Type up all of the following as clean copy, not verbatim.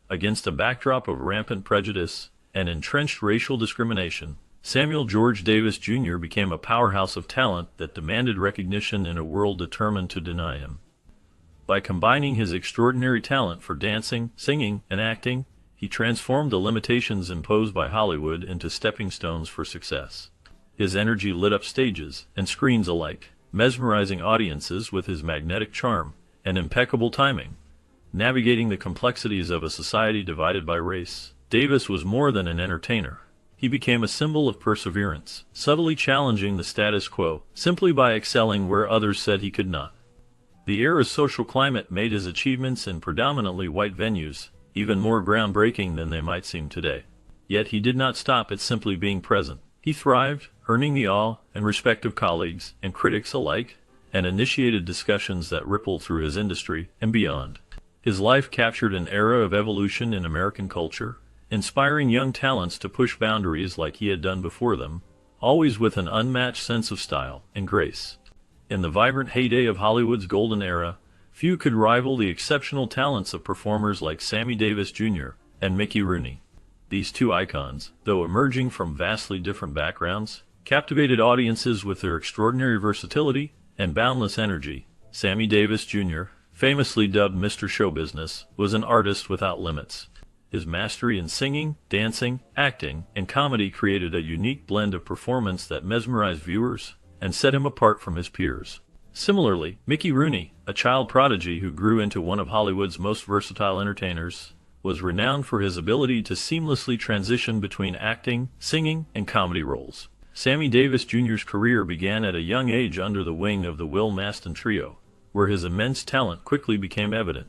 Against a backdrop of rampant prejudice and entrenched racial discrimination, Samuel George Davis Jr. became a powerhouse of talent that demanded recognition in a world determined to deny him. By combining his extraordinary talent for dancing, singing, and acting, he transformed the limitations imposed by Hollywood into stepping stones for success. His energy lit up stages and screens alike, mesmerizing audiences with his magnetic charm and impeccable timing. Navigating the complexities of a society divided by race, Davis was more than an entertainer. He became a symbol of perseverance, subtly challenging the status quo, simply by excelling where others said he could not. The era's social climate made his achievements in predominantly white venues even more groundbreaking than they might seem today. Yet he did not stop at simply being present. He thrived, earning the awe and respect of colleagues and critics alike, and initiated discussions that rippled through his industry and beyond. His life captured an era of evolution in American culture, inspiring young talents to push boundaries like he had done before them, always with an unmatched sense of style and grace. In the vibrant heyday of Hollywood's golden era, few could rival the exceptional talents of performers like Sammy Davis Jr. and Mickey Rooney. These two icons, though emerging from vastly different backgrounds, captivated audiences with their extraordinary versatility and boundless energy. Sammy Davis Jr., famously dubbed Mr. Show Business, was an artist without limits. His mastery in singing, dancing, acting, and comedy created a unique blend of performance that mesmerized viewers and set him apart from his peers. Similarly, Mickey Rooney, a child prodigy who grew into one of Hollywood's most versatile entertainers, was renowned for his ability to seamlessly transition between acting, singing, and comedy roles. Sammy Davis Jr.'s career began at a young age under the wing of the Will Maston Trio, where his immense talent quickly became evident.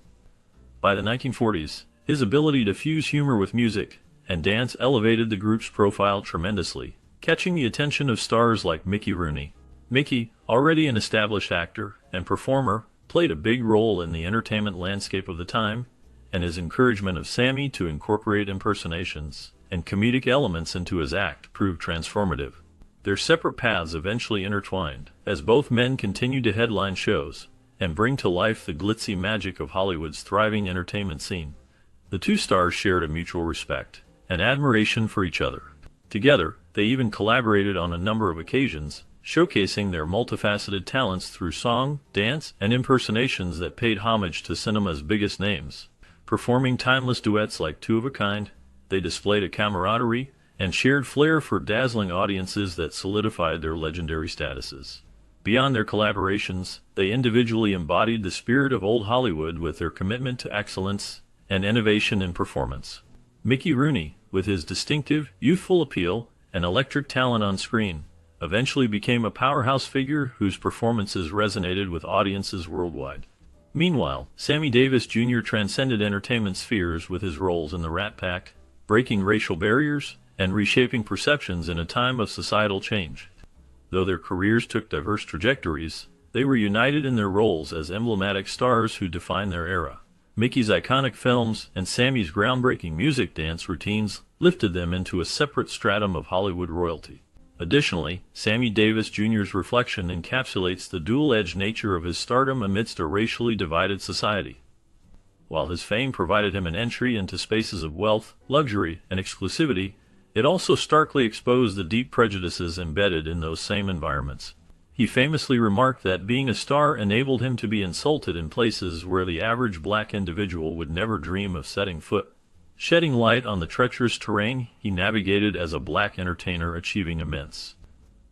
By the 1940s, his ability to fuse humor with music and dance elevated the group's profile tremendously, catching the attention of stars like Mickey Rooney. Mickey, already an established actor and performer, played a big role in the entertainment landscape of the time, and his encouragement of Sammy to incorporate impersonations and comedic elements into his act proved transformative. Their separate paths eventually intertwined, as both men continued to headline shows and bring to life the glitzy magic of Hollywood's thriving entertainment scene. The two stars shared a mutual respect and admiration for each other. Together, they even collaborated on a number of occasions, showcasing their multifaceted talents through song, dance, and impersonations that paid homage to cinema's biggest names. Performing timeless duets like Two of a Kind, they displayed a camaraderie and shared flair for dazzling audiences that solidified their legendary statuses. Beyond their collaborations, they individually embodied the spirit of old Hollywood with their commitment to excellence and innovation in performance. Mickey Rooney, with his distinctive, youthful appeal and electric talent on screen, eventually became a powerhouse figure whose performances resonated with audiences worldwide. Meanwhile, Sammy Davis Jr. transcended entertainment spheres with his roles in the Rat Pack, breaking racial barriers and reshaping perceptions in a time of societal change. Though their careers took diverse trajectories, they were united in their roles as emblematic stars who defined their era. Mickey's iconic films and Sammy's groundbreaking music dance routines lifted them into a separate stratum of Hollywood royalty. Additionally, Sammy Davis Jr.'s reflection encapsulates the dual-edged nature of his stardom amidst a racially divided society. While his fame provided him an entry into spaces of wealth, luxury, and exclusivity, it also starkly exposed the deep prejudices embedded in those same environments. He famously remarked that being a star enabled him to be insulted in places where the average black individual would never dream of setting foot, shedding light on the treacherous terrain he navigated as a black entertainer achieving immense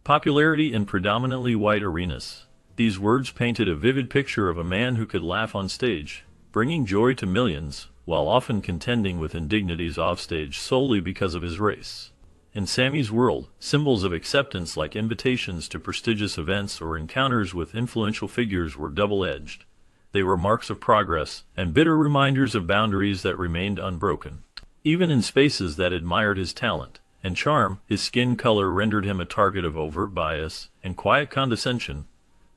popularity in predominantly white arenas. These words painted a vivid picture of a man who could laugh on stage, bringing joy to millions, while often contending with indignities offstage solely because of his race. In Sammy's world, symbols of acceptance like invitations to prestigious events or encounters with influential figures were double-edged. They were marks of progress and bitter reminders of boundaries that remained unbroken. Even in spaces that admired his talent and charm, his skin color rendered him a target of overt bias and quiet condescension.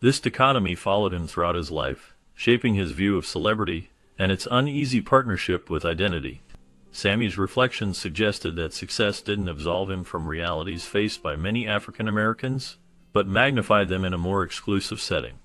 This dichotomy followed him throughout his life, shaping his view of celebrity and its uneasy partnership with identity. Sammy's reflections suggested that success didn't absolve him from realities faced by many African Americans, but magnified them in a more exclusive setting.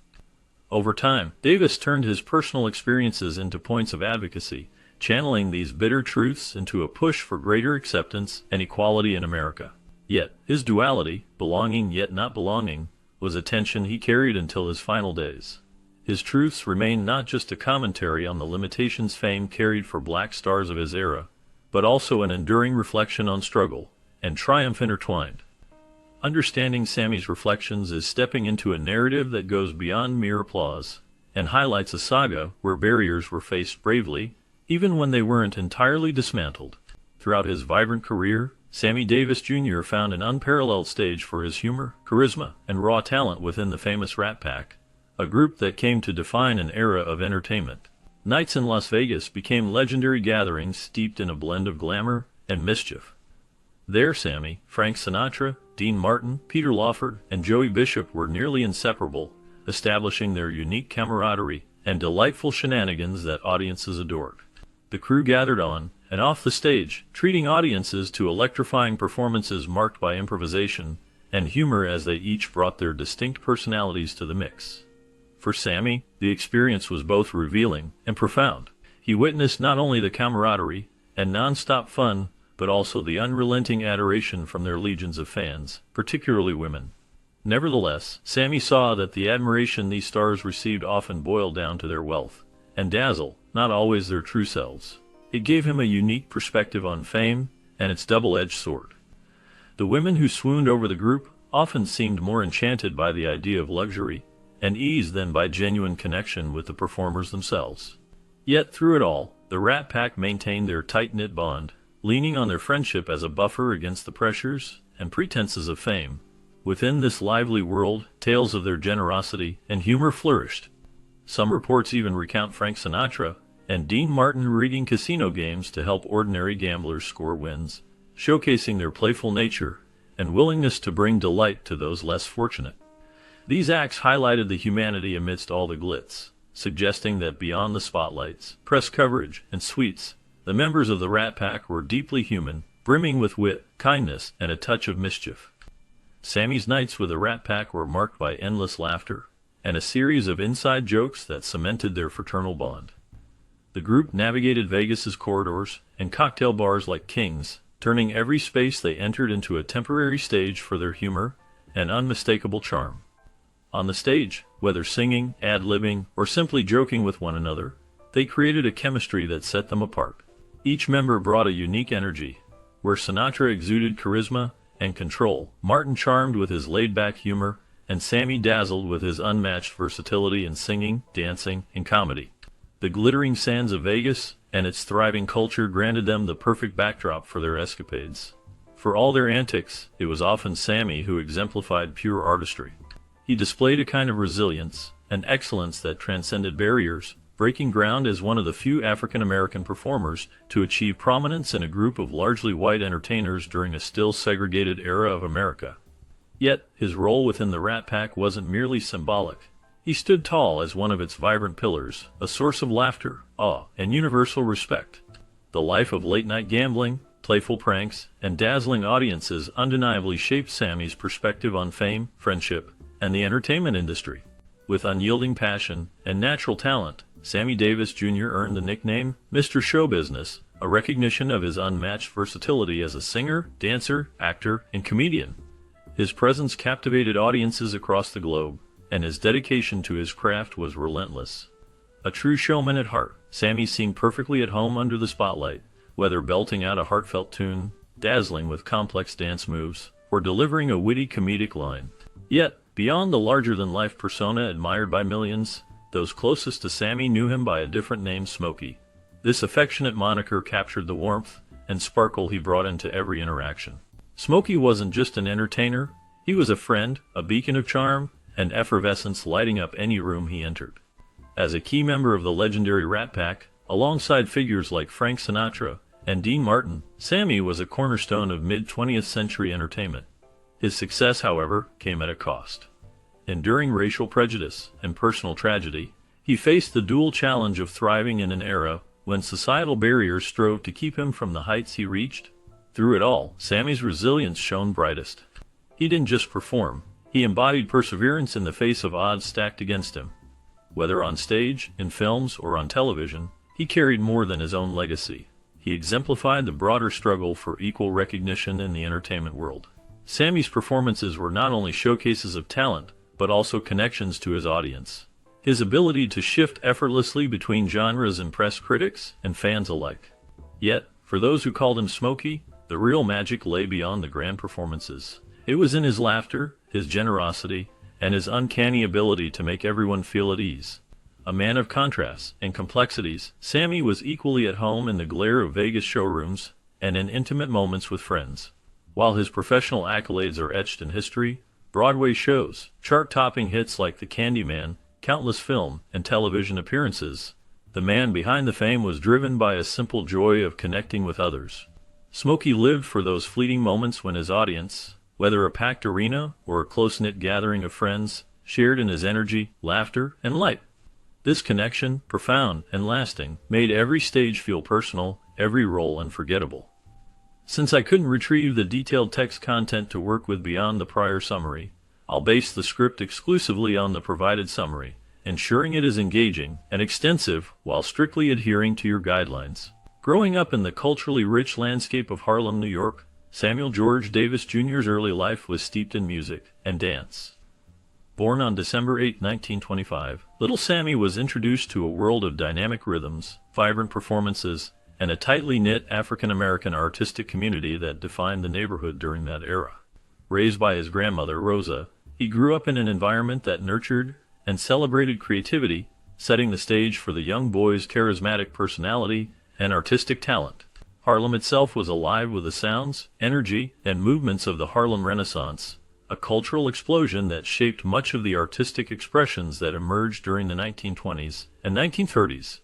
Over time, Davis turned his personal experiences into points of advocacy, channeling these bitter truths into a push for greater acceptance and equality in America. Yet, his duality, belonging yet not belonging, was a tension he carried until his final days. His truths remain not just a commentary on the limitations fame carried for black stars of his era, but also an enduring reflection on struggle and triumph intertwined. Understanding Sammy's reflections is stepping into a narrative that goes beyond mere applause and highlights a saga where barriers were faced bravely, even when they weren't entirely dismantled. Throughout his vibrant career, Sammy Davis Jr. found an unparalleled stage for his humor, charisma, and raw talent within the famous Rat Pack, a group that came to define an era of entertainment. Nights in Las Vegas became legendary gatherings steeped in a blend of glamour and mischief. There, Sammy, Frank Sinatra, Dean Martin, Peter Lawford, and Joey Bishop were nearly inseparable, establishing their unique camaraderie and delightful shenanigans that audiences adored. The crew gathered on and off the stage, treating audiences to electrifying performances marked by improvisation and humor as they each brought their distinct personalities to the mix. For Sammy, the experience was both revealing and profound. He witnessed not only the camaraderie and non-stop fun, but also the unrelenting adoration from their legions of fans, particularly women. Nevertheless, Sammy saw that the admiration these stars received often boiled down to their wealth and dazzle, not always their true selves. It gave him a unique perspective on fame and its double-edged sword. The women who swooned over the group often seemed more enchanted by the idea of luxury and ease than by genuine connection with the performers themselves. Yet through it all, the Rat Pack maintained their tight-knit bond, leaning on their friendship as a buffer against the pressures and pretenses of fame. Within this lively world, tales of their generosity and humor flourished. Some reports even recount Frank Sinatra and Dean Martin rigging casino games to help ordinary gamblers score wins, showcasing their playful nature and willingness to bring delight to those less fortunate. These acts highlighted the humanity amidst all the glitz, suggesting that beyond the spotlights, press coverage, and sweets, the members of the Rat Pack were deeply human, brimming with wit, kindness, and a touch of mischief. Sammy's nights with the Rat Pack were marked by endless laughter and a series of inside jokes that cemented their fraternal bond. The group navigated Vegas's corridors and cocktail bars like kings, turning every space they entered into a temporary stage for their humor and unmistakable charm. On the stage, whether singing, ad-libbing, or simply joking with one another, they created a chemistry that set them apart. Each member brought a unique energy. Where Sinatra exuded charisma and control, Martin charmed with his laid-back humor, and Sammy dazzled with his unmatched versatility in singing, dancing, and comedy. The glittering sands of Vegas and its thriving culture granted them the perfect backdrop for their escapades. For all their antics, it was often Sammy who exemplified pure artistry. He displayed a kind of resilience and excellence that transcended barriers, breaking ground as one of the few African-American performers to achieve prominence in a group of largely white entertainers during a still segregated era of America. Yet, his role within the Rat Pack wasn't merely symbolic. He stood tall as one of its vibrant pillars, a source of laughter, awe, and universal respect. The life of late-night gambling, playful pranks, and dazzling audiences undeniably shaped Sammy's perspective on fame, friendship, and the entertainment industry. With unyielding passion and natural talent, Sammy Davis Jr. earned the nickname Mr. Show Business, a recognition of his unmatched versatility as a singer, dancer, actor, and comedian. His presence captivated audiences across the globe, and his dedication to his craft was relentless. A true showman at heart, Sammy seemed perfectly at home under the spotlight, whether belting out a heartfelt tune, dazzling with complex dance moves, or delivering a witty comedic line. Yet, beyond the larger-than-life persona admired by millions, those closest to Sammy knew him by a different name, Smokey. This affectionate moniker captured the warmth and sparkle he brought into every interaction. Smokey wasn't just an entertainer, he was a friend, a beacon of charm, and effervescence lighting up any room he entered. As a key member of the legendary Rat Pack, alongside figures like Frank Sinatra and Dean Martin, Sammy was a cornerstone of mid-20th century entertainment. His success, however, came at a cost. Enduring racial prejudice and personal tragedy, he faced the dual challenge of thriving in an era when societal barriers strove to keep him from the heights he reached. Through it all, Sammy's resilience shone brightest. He didn't just perform, he embodied perseverance in the face of odds stacked against him. Whether on stage, in films, or on television, He carried more than his own legacy. He exemplified the broader struggle for equal recognition in the entertainment world. Sammy's performances were not only showcases of talent, but also connections to his audience. His ability to shift effortlessly between genres impressed critics and fans alike. Yet, for those who called him Smokey, the real magic lay beyond the grand performances. It was in his laughter, his generosity, and his uncanny ability to make everyone feel at ease. A man of contrasts and complexities, Sammy was equally at home in the glare of Vegas showrooms and in intimate moments with friends. While his professional accolades are etched in history, Broadway shows, chart-topping hits like The Candyman, countless film and television appearances, the man behind the fame was driven by a simple joy of connecting with others. Smokey lived for those fleeting moments when his audience, whether a packed arena or a close-knit gathering of friends, shared in his energy, laughter, and light. This connection, profound and lasting, made every stage feel personal, every role unforgettable. Since I couldn't retrieve the detailed text content to work with beyond the prior summary, I'll base the script exclusively on the provided summary, ensuring it is engaging and extensive while strictly adhering to your guidelines. Growing up in the culturally rich landscape of Harlem, New York, Samuel George Davis Jr.'s early life was steeped in music and dance. Born on December 8, 1925, little Sammy was introduced to a world of dynamic rhythms, vibrant performances, and a tightly knit African-American artistic community that defined the neighborhood during that era. Raised by his grandmother, Rosa, he grew up in an environment that nurtured and celebrated creativity, setting the stage for the young boy's charismatic personality and artistic talent. Harlem itself was alive with the sounds, energy, and movements of the Harlem Renaissance, a cultural explosion that shaped much of the artistic expressions that emerged during the 1920s and 1930s.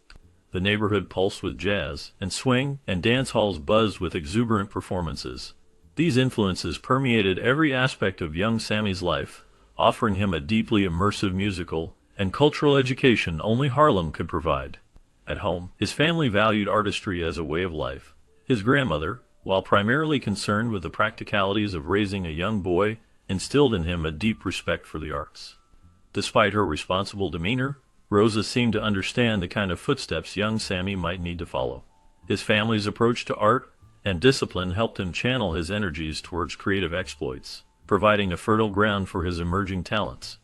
The neighborhood pulsed with jazz and swing, and dance halls buzzed with exuberant performances. These influences permeated every aspect of young Sammy's life, offering him a deeply immersive musical and cultural education only Harlem could provide. At home, his family valued artistry as a way of life. His grandmother, while primarily concerned with the practicalities of raising a young boy, instilled in him a deep respect for the arts. Despite her responsible demeanor, Rosa seemed to understand the kind of footsteps young Sammy might need to follow. His family's approach to art and discipline helped him channel his energies towards creative exploits, providing a fertile ground for his emerging talents.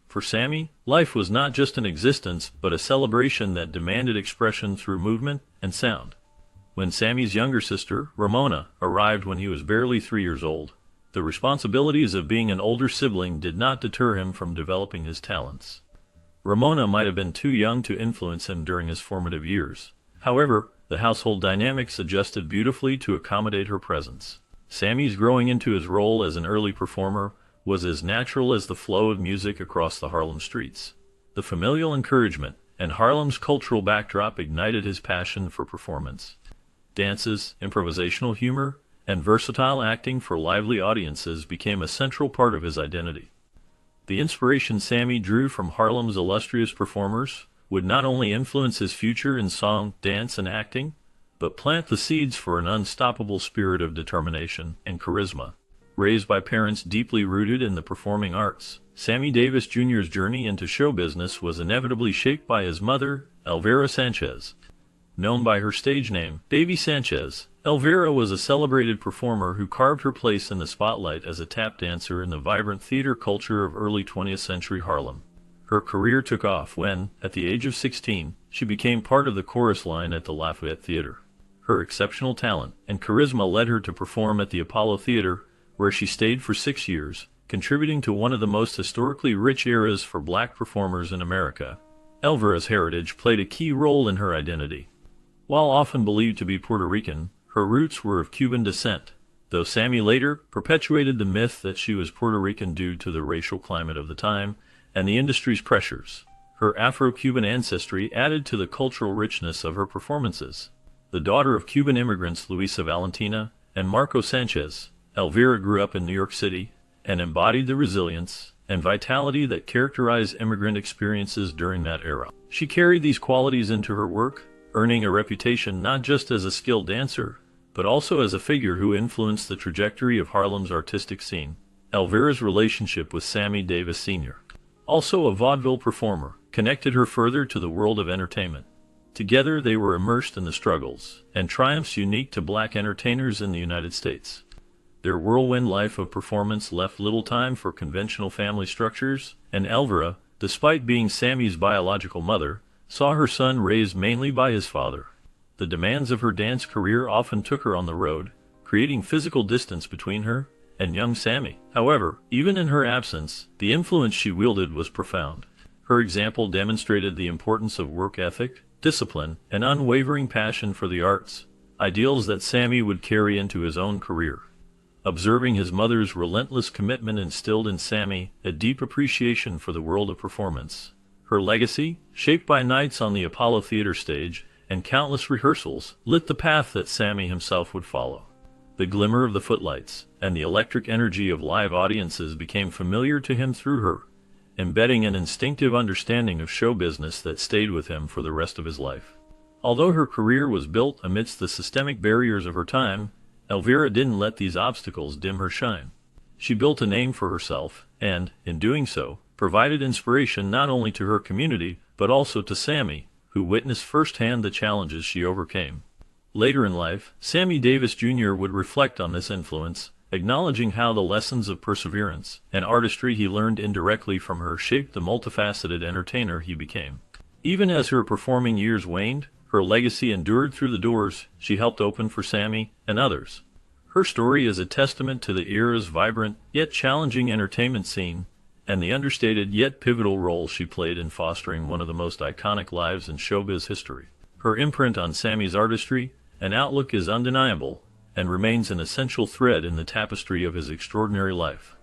For Sammy, life was not just an existence, but a celebration that demanded expression through movement and sound. When Sammy's younger sister, Ramona, arrived when he was barely 3 years old, the responsibilities of being an older sibling did not deter him from developing his talents. Ramona might have been too young to influence him during his formative years. However, the household dynamics adjusted beautifully to accommodate her presence. Sammy's growing into his role as an early performer was as natural as the flow of music across the Harlem streets. The familial encouragement and Harlem's cultural backdrop ignited his passion for performance. Dances, improvisational humor, and versatile acting for lively audiences became a central part of his identity. The inspiration Sammy drew from Harlem's illustrious performers would not only influence his future in song, dance, and acting, but plant the seeds for an unstoppable spirit of determination and charisma. Raised by parents deeply rooted in the performing arts, Sammy Davis Jr.'s journey into show business was inevitably shaped by his mother, Elvira Sanchez. Known by her stage name, Davy Sanchez, Elvira was a celebrated performer who carved her place in the spotlight as a tap dancer in the vibrant theater culture of early 20th century Harlem. Her career took off when, at the age of 16, she became part of the chorus line at the Lafayette Theater. Her exceptional talent and charisma led her to perform at the Apollo Theater, where she stayed for 6 years, contributing to one of the most historically rich eras for black performers in America. Elvira's heritage played a key role in her identity. While often believed to be Puerto Rican, her roots were of Cuban descent, though Sammy later perpetuated the myth that she was Puerto Rican due to the racial climate of the time and the industry's pressures. Her Afro-Cuban ancestry added to the cultural richness of her performances. The daughter of Cuban immigrants Luisa Valentina and Marco Sanchez, Elvira grew up in New York City and embodied the resilience and vitality that characterized immigrant experiences during that era. She carried these qualities into her work, earning a reputation not just as a skilled dancer, but also as a figure who influenced the trajectory of Harlem's artistic scene. Elvira's relationship with Sammy Davis Sr., also a vaudeville performer, connected her further to the world of entertainment. Together they were immersed in the struggles and triumphs unique to black entertainers in the United States. Their whirlwind life of performance left little time for conventional family structures, and Elvira, despite being Sammy's biological mother, saw her son raised mainly by his father. The demands of her dance career often took her on the road, creating physical distance between her and young Sammy. However, even in her absence, the influence she wielded was profound. Her example demonstrated the importance of work ethic, discipline, and unwavering passion for the arts, ideals that Sammy would carry into his own career. Observing his mother's relentless commitment instilled in Sammy a deep appreciation for the world of performance. Her legacy, shaped by nights on the Apollo Theater stage and countless rehearsals, lit the path that Sammy himself would follow. The glimmer of the footlights and the electric energy of live audiences became familiar to him through her, embedding an instinctive understanding of show business that stayed with him for the rest of his life. Although her career was built amidst the systemic barriers of her time, Elvira didn't let these obstacles dim her shine. She built a name for herself and, in doing so, provided inspiration not only to her community but also to Sammy, who witnessed firsthand the challenges she overcame. Later in life, Sammy Davis Jr. would reflect on this influence, acknowledging how the lessons of perseverance and artistry he learned indirectly from her shaped the multifaceted entertainer he became. Even as her performing years waned, her legacy endured through the doors she helped open for Sammy and others. Her story is a testament to the era's vibrant yet challenging entertainment scene and the understated yet pivotal role she played in fostering one of the most iconic lives in showbiz history. Her imprint on Sammy's artistry and outlook is undeniable and remains an essential thread in the tapestry of his extraordinary life.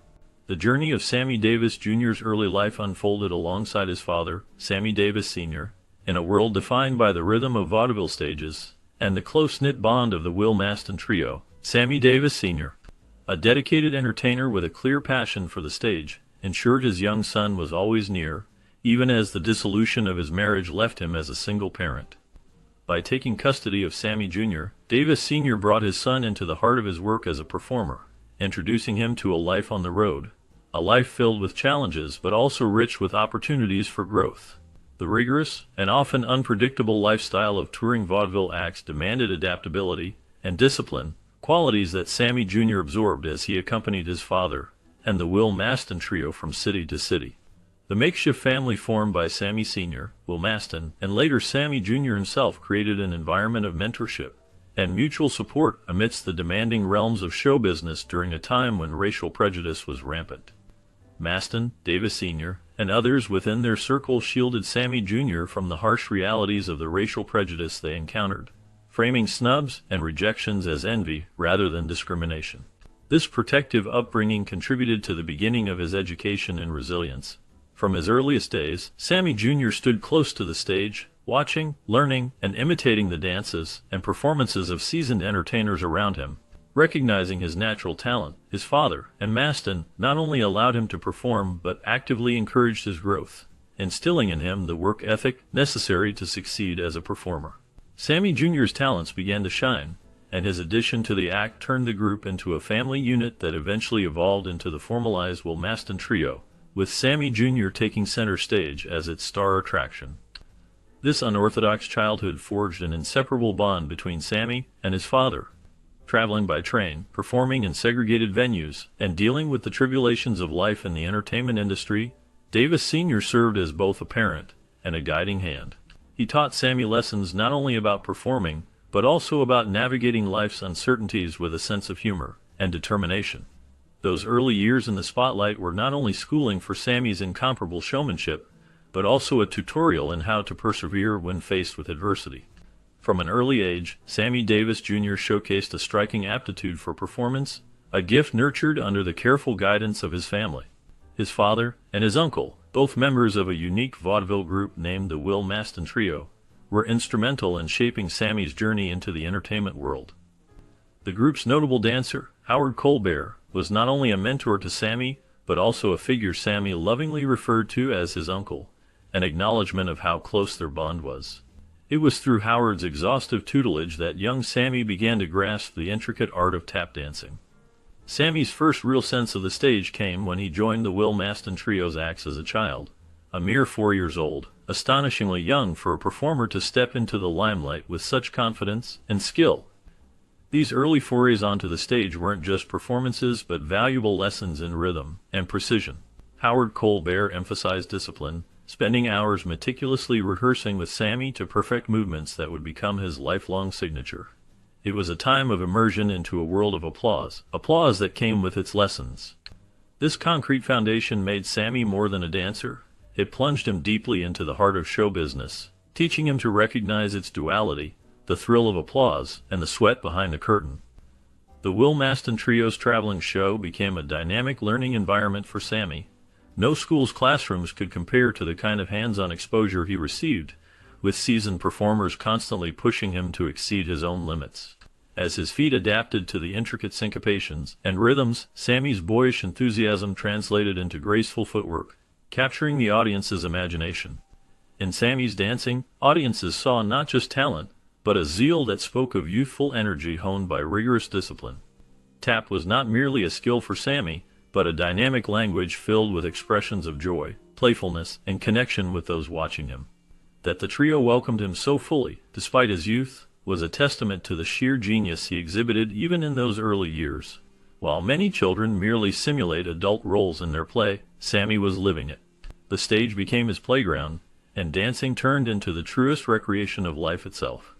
The journey of Sammy Davis Jr.'s early life unfolded alongside his father, Sammy Davis Sr., in a world defined by the rhythm of vaudeville stages and the close-knit bond of the Will Maston Trio. Sammy Davis Sr., a dedicated entertainer with a clear passion for the stage, ensured his young son was always near, even as the dissolution of his marriage left him as a single parent. By taking custody of Sammy Jr., Davis Sr. brought his son into the heart of his work as a performer, introducing him to a life on the road, a life filled with challenges but also rich with opportunities for growth. The rigorous and often unpredictable lifestyle of touring vaudeville acts demanded adaptability and discipline, qualities that Sammy Jr. absorbed as he accompanied his father and the Will Maston Trio from city to city. The makeshift family formed by Sammy Sr., Will Maston, and later Sammy Jr. himself created an environment of mentorship and mutual support amidst the demanding realms of show business during a time when racial prejudice was rampant. Maston, Davis Sr., and others within their circle shielded Sammy Jr. from the harsh realities of the racial prejudice they encountered, framing snubs and rejections as envy rather than discrimination. This protective upbringing contributed to the beginning of his education and resilience. From his earliest days, Sammy Jr. stood close to the stage, watching, learning, and imitating the dances and performances of seasoned entertainers around him. Recognizing his natural talent, his father and Maston not only allowed him to perform but actively encouraged his growth, instilling in him the work ethic necessary to succeed as a performer. Sammy Jr.'s talents began to shine, and his addition to the act turned the group into a family unit that eventually evolved into the formalized Will Maston Trio, with Sammy Jr. taking center stage as its star attraction. This unorthodox childhood forged an inseparable bond between Sammy and his father. Traveling by train, performing in segregated venues, and dealing with the tribulations of life in the entertainment industry, Davis Sr. served as both a parent and a guiding hand. He taught Sammy lessons not only about performing, but also about navigating life's uncertainties with a sense of humor and determination. Those early years in the spotlight were not only schooling for Sammy's incomparable showmanship, but also a tutorial in how to persevere when faced with adversity. From an early age, Sammy Davis Jr. showcased a striking aptitude for performance, a gift nurtured under the careful guidance of his family. His father and his uncle, both members of a unique vaudeville group named the Will Maston Trio, were instrumental in shaping Sammy's journey into the entertainment world. The group's notable dancer, Howard Colbert, was not only a mentor to Sammy, but also a figure Sammy lovingly referred to as his uncle, an acknowledgement of how close their bond was. It was through Howard's exhaustive tutelage that young Sammy began to grasp the intricate art of tap dancing. Sammy's first real sense of the stage came when he joined the Will Maston Trio's acts as a child, a mere 4 years old, astonishingly young for a performer to step into the limelight with such confidence and skill. These early forays onto the stage weren't just performances but valuable lessons in rhythm and precision. Howard Colbert emphasized discipline, spending hours meticulously rehearsing with Sammy to perfect movements that would become his lifelong signature. It was a time of immersion into a world of applause that came with its lessons. This concrete foundation made Sammy more than a dancer. It plunged him deeply into the heart of show business, teaching him to recognize its duality, the thrill of applause, and the sweat behind the curtain. The Will Maston Trio's traveling show became a dynamic learning environment for Sammy. No school's classrooms could compare to the kind of hands-on exposure he received, with seasoned performers constantly pushing him to exceed his own limits. As his feet adapted to the intricate syncopations and rhythms, Sammy's boyish enthusiasm translated into graceful footwork, capturing the audience's imagination. In Sammy's dancing, audiences saw not just talent, but a zeal that spoke of youthful energy honed by rigorous discipline. Tap was not merely a skill for Sammy, but a dynamic language filled with expressions of joy, playfulness, and connection with those watching him. That the trio welcomed him so fully, despite his youth, was a testament to the sheer genius he exhibited even in those early years. While many children merely simulate adult roles in their play, Sammy was living it. The stage became his playground, and dancing turned into the truest recreation of life itself.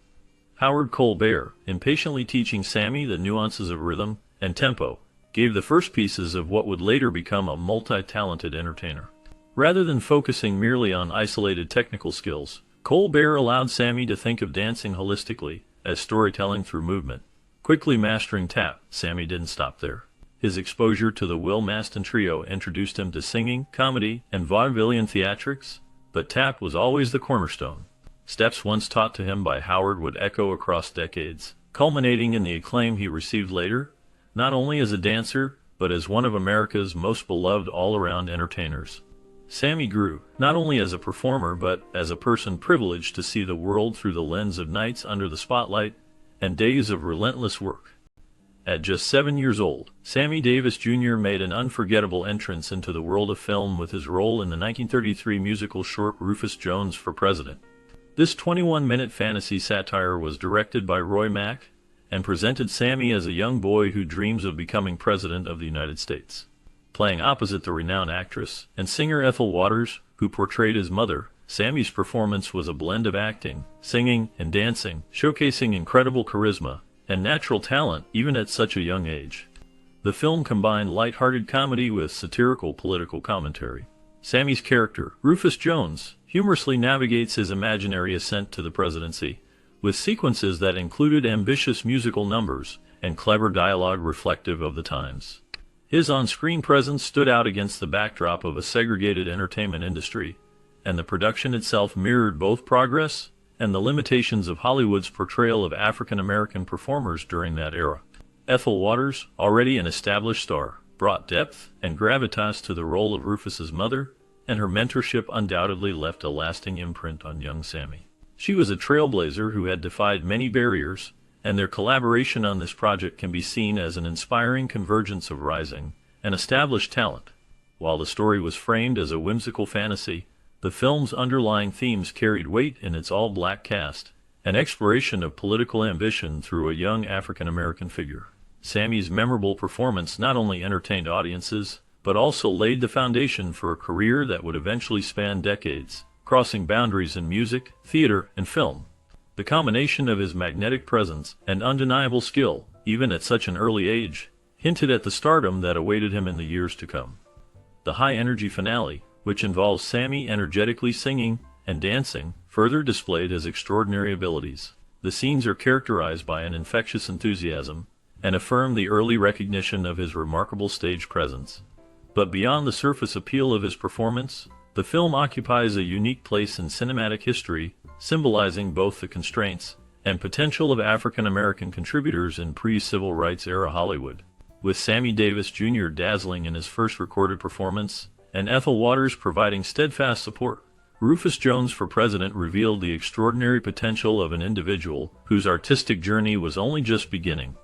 Howard Colbert, impatiently teaching Sammy the nuances of rhythm and tempo, gave the first pieces of what would later become a multi-talented entertainer. Rather than focusing merely on isolated technical skills, Colbert allowed Sammy to think of dancing holistically, as storytelling through movement. Quickly mastering tap, Sammy didn't stop there. His exposure to the Will Maston Trio introduced him to singing, comedy, and vaudevillian theatrics, but tap was always the cornerstone. Steps once taught to him by Howard would echo across decades, culminating in the acclaim he received later, not only as a dancer, but as one of America's most beloved all-around entertainers. Sammy grew, not only as a performer but as a person privileged to see the world through the lens of nights under the spotlight and days of relentless work. At just 7 years old, Sammy Davis Jr. made an unforgettable entrance into the world of film with his role in the 1933 musical short Rufus Jones for President. This 21-minute fantasy satire was directed by Roy Mack and presented Sammy as a young boy who dreams of becoming President of the United States. Playing opposite the renowned actress and singer Ethel Waters, who portrayed his mother, Sammy's performance was a blend of acting, singing, and dancing, showcasing incredible charisma and natural talent even at such a young age. The film combined light-hearted comedy with satirical political commentary. Sammy's character, Rufus Jones, humorously navigates his imaginary ascent to the presidency, with sequences that included ambitious musical numbers and clever dialogue reflective of the times. His on-screen presence stood out against the backdrop of a segregated entertainment industry, and the production itself mirrored both progress and the limitations of Hollywood's portrayal of African-American performers during that era. Ethel Waters, already an established star, brought depth and gravitas to the role of Rufus's mother, and her mentorship undoubtedly left a lasting imprint on young Sammy. She was a trailblazer who had defied many barriers, and their collaboration on this project can be seen as an inspiring convergence of rising and established talent. While the story was framed as a whimsical fantasy, the film's underlying themes carried weight in its all-black cast, an exploration of political ambition through a young African-American figure. Sammy's memorable performance not only entertained audiences, but also laid the foundation for a career that would eventually span decades, crossing boundaries in music, theater, and film. The combination of his magnetic presence and undeniable skill, even at such an early age, hinted at the stardom that awaited him in the years to come. The high-energy finale, which involves Sammy energetically singing and dancing, further displayed his extraordinary abilities. The scenes are characterized by an infectious enthusiasm and affirm the early recognition of his remarkable stage presence. But beyond the surface appeal of his performance, the film occupies a unique place in cinematic history, symbolizing both the constraints and potential of African-American contributors in pre-civil rights era Hollywood. With Sammy Davis Jr. dazzling in his first recorded performance, and Ethel Waters providing steadfast support, Rufus Jones for President revealed the extraordinary potential of an individual whose artistic journey was only just beginning.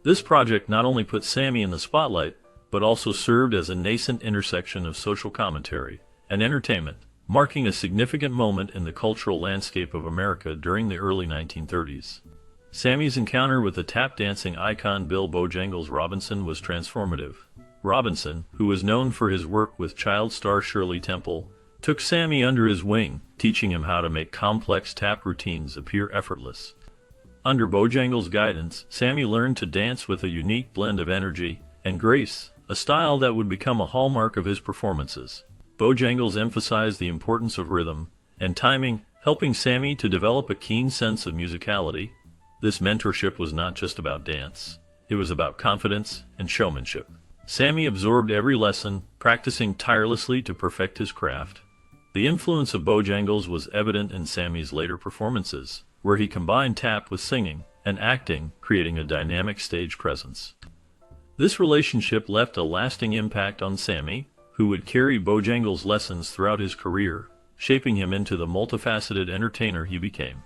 This project not only put Sammy in the spotlight, but also served as a nascent intersection of social commentary and entertainment, marking a significant moment in the cultural landscape of America during the early 1930s. Sammy's encounter with the tap dancing icon Bill Bojangles Robinson was transformative. Robinson, who was known for his work with child star Shirley Temple, took Sammy under his wing, teaching him how to make complex tap routines appear effortless. Under Bojangles' guidance, Sammy learned to dance with a unique blend of energy and grace, a style that would become a hallmark of his performances. Bojangles emphasized the importance of rhythm and timing, helping Sammy to develop a keen sense of musicality. This mentorship was not just about dance. It was about confidence and showmanship. Sammy absorbed every lesson, practicing tirelessly to perfect his craft. The influence of Bojangles was evident in Sammy's later performances, where he combined tap with singing and acting, creating a dynamic stage presence. This relationship left a lasting impact on Sammy, who would carry Bojangles' lessons throughout his career, shaping him into the multifaceted entertainer he became.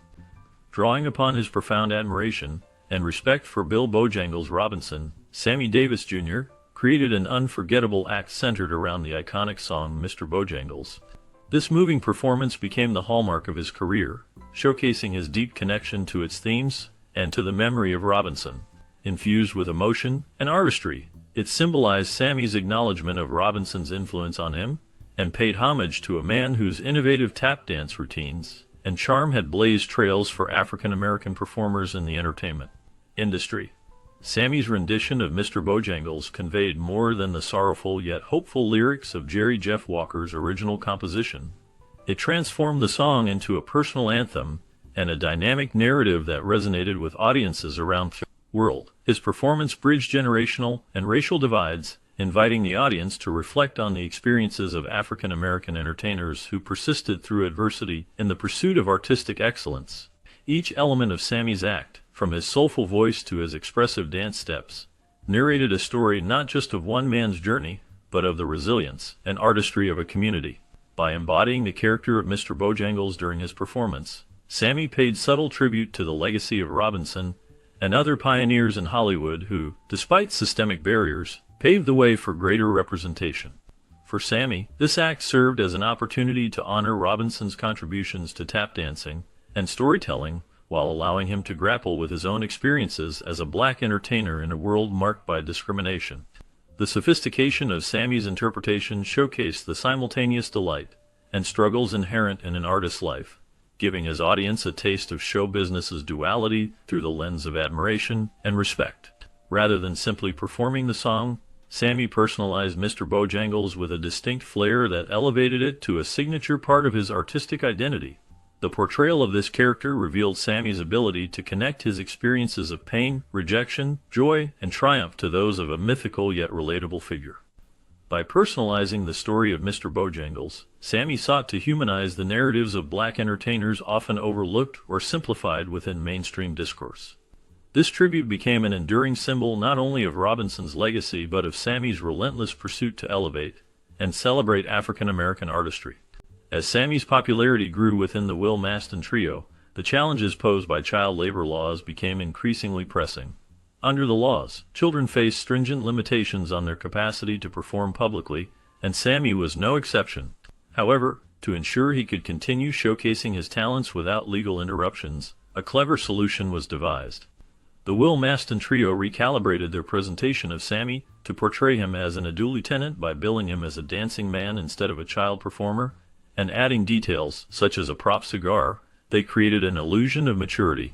Drawing upon his profound admiration and respect for Bill Bojangles Robinson, Sammy Davis Jr. created an unforgettable act centered around the iconic song Mr. Bojangles. This moving performance became the hallmark of his career, showcasing his deep connection to its themes and to the memory of Robinson. Infused with emotion and artistry, it symbolized Sammy's acknowledgement of Robinson's influence on him and paid homage to a man whose innovative tap dance routines and charm had blazed trails for African American performers in the entertainment industry. Sammy's rendition of Mr. Bojangles conveyed more than the sorrowful yet hopeful lyrics of Jerry Jeff Walker's original composition. It transformed the song into a personal anthem and a dynamic narrative that resonated with audiences around the world. His performance bridged generational and racial divides, inviting the audience to reflect on the experiences of African American entertainers who persisted through adversity in the pursuit of artistic excellence. Each element of Sammy's act, from his soulful voice to his expressive dance steps, narrated a story not just of one man's journey, but of the resilience and artistry of a community. By embodying the character of Mr. Bojangles during his performance, Sammy paid subtle tribute to the legacy of Robinson and other pioneers in Hollywood who, despite systemic barriers, paved the way for greater representation. For Sammy, this act served as an opportunity to honor Robinson's contributions to tap dancing and storytelling, while allowing him to grapple with his own experiences as a black entertainer in a world marked by discrimination. The sophistication of Sammy's interpretation showcased the simultaneous delight and struggles inherent in an artist's life, giving his audience a taste of show business's duality through the lens of admiration and respect. Rather than simply performing the song, Sammy personalized Mr. Bojangles with a distinct flair that elevated it to a signature part of his artistic identity. The portrayal of this character revealed Sammy's ability to connect his experiences of pain, rejection, joy, and triumph to those of a mythical yet relatable figure. By personalizing the story of Mr. Bojangles, Sammy sought to humanize the narratives of black entertainers often overlooked or simplified within mainstream discourse. This tribute became an enduring symbol not only of Robinson's legacy but of Sammy's relentless pursuit to elevate and celebrate African American artistry. As Sammy's popularity grew within the Will Maston Trio, the challenges posed by child labor laws became increasingly pressing. Under the laws, children faced stringent limitations on their capacity to perform publicly, and Sammy was no exception. However, to ensure he could continue showcasing his talents without legal interruptions, a clever solution was devised. The Will Maston Trio recalibrated their presentation of Sammy to portray him as an ado lieutenant by billing him as a dancing man instead of a child performer, and adding details, such as a prop cigar, they created an illusion of maturity.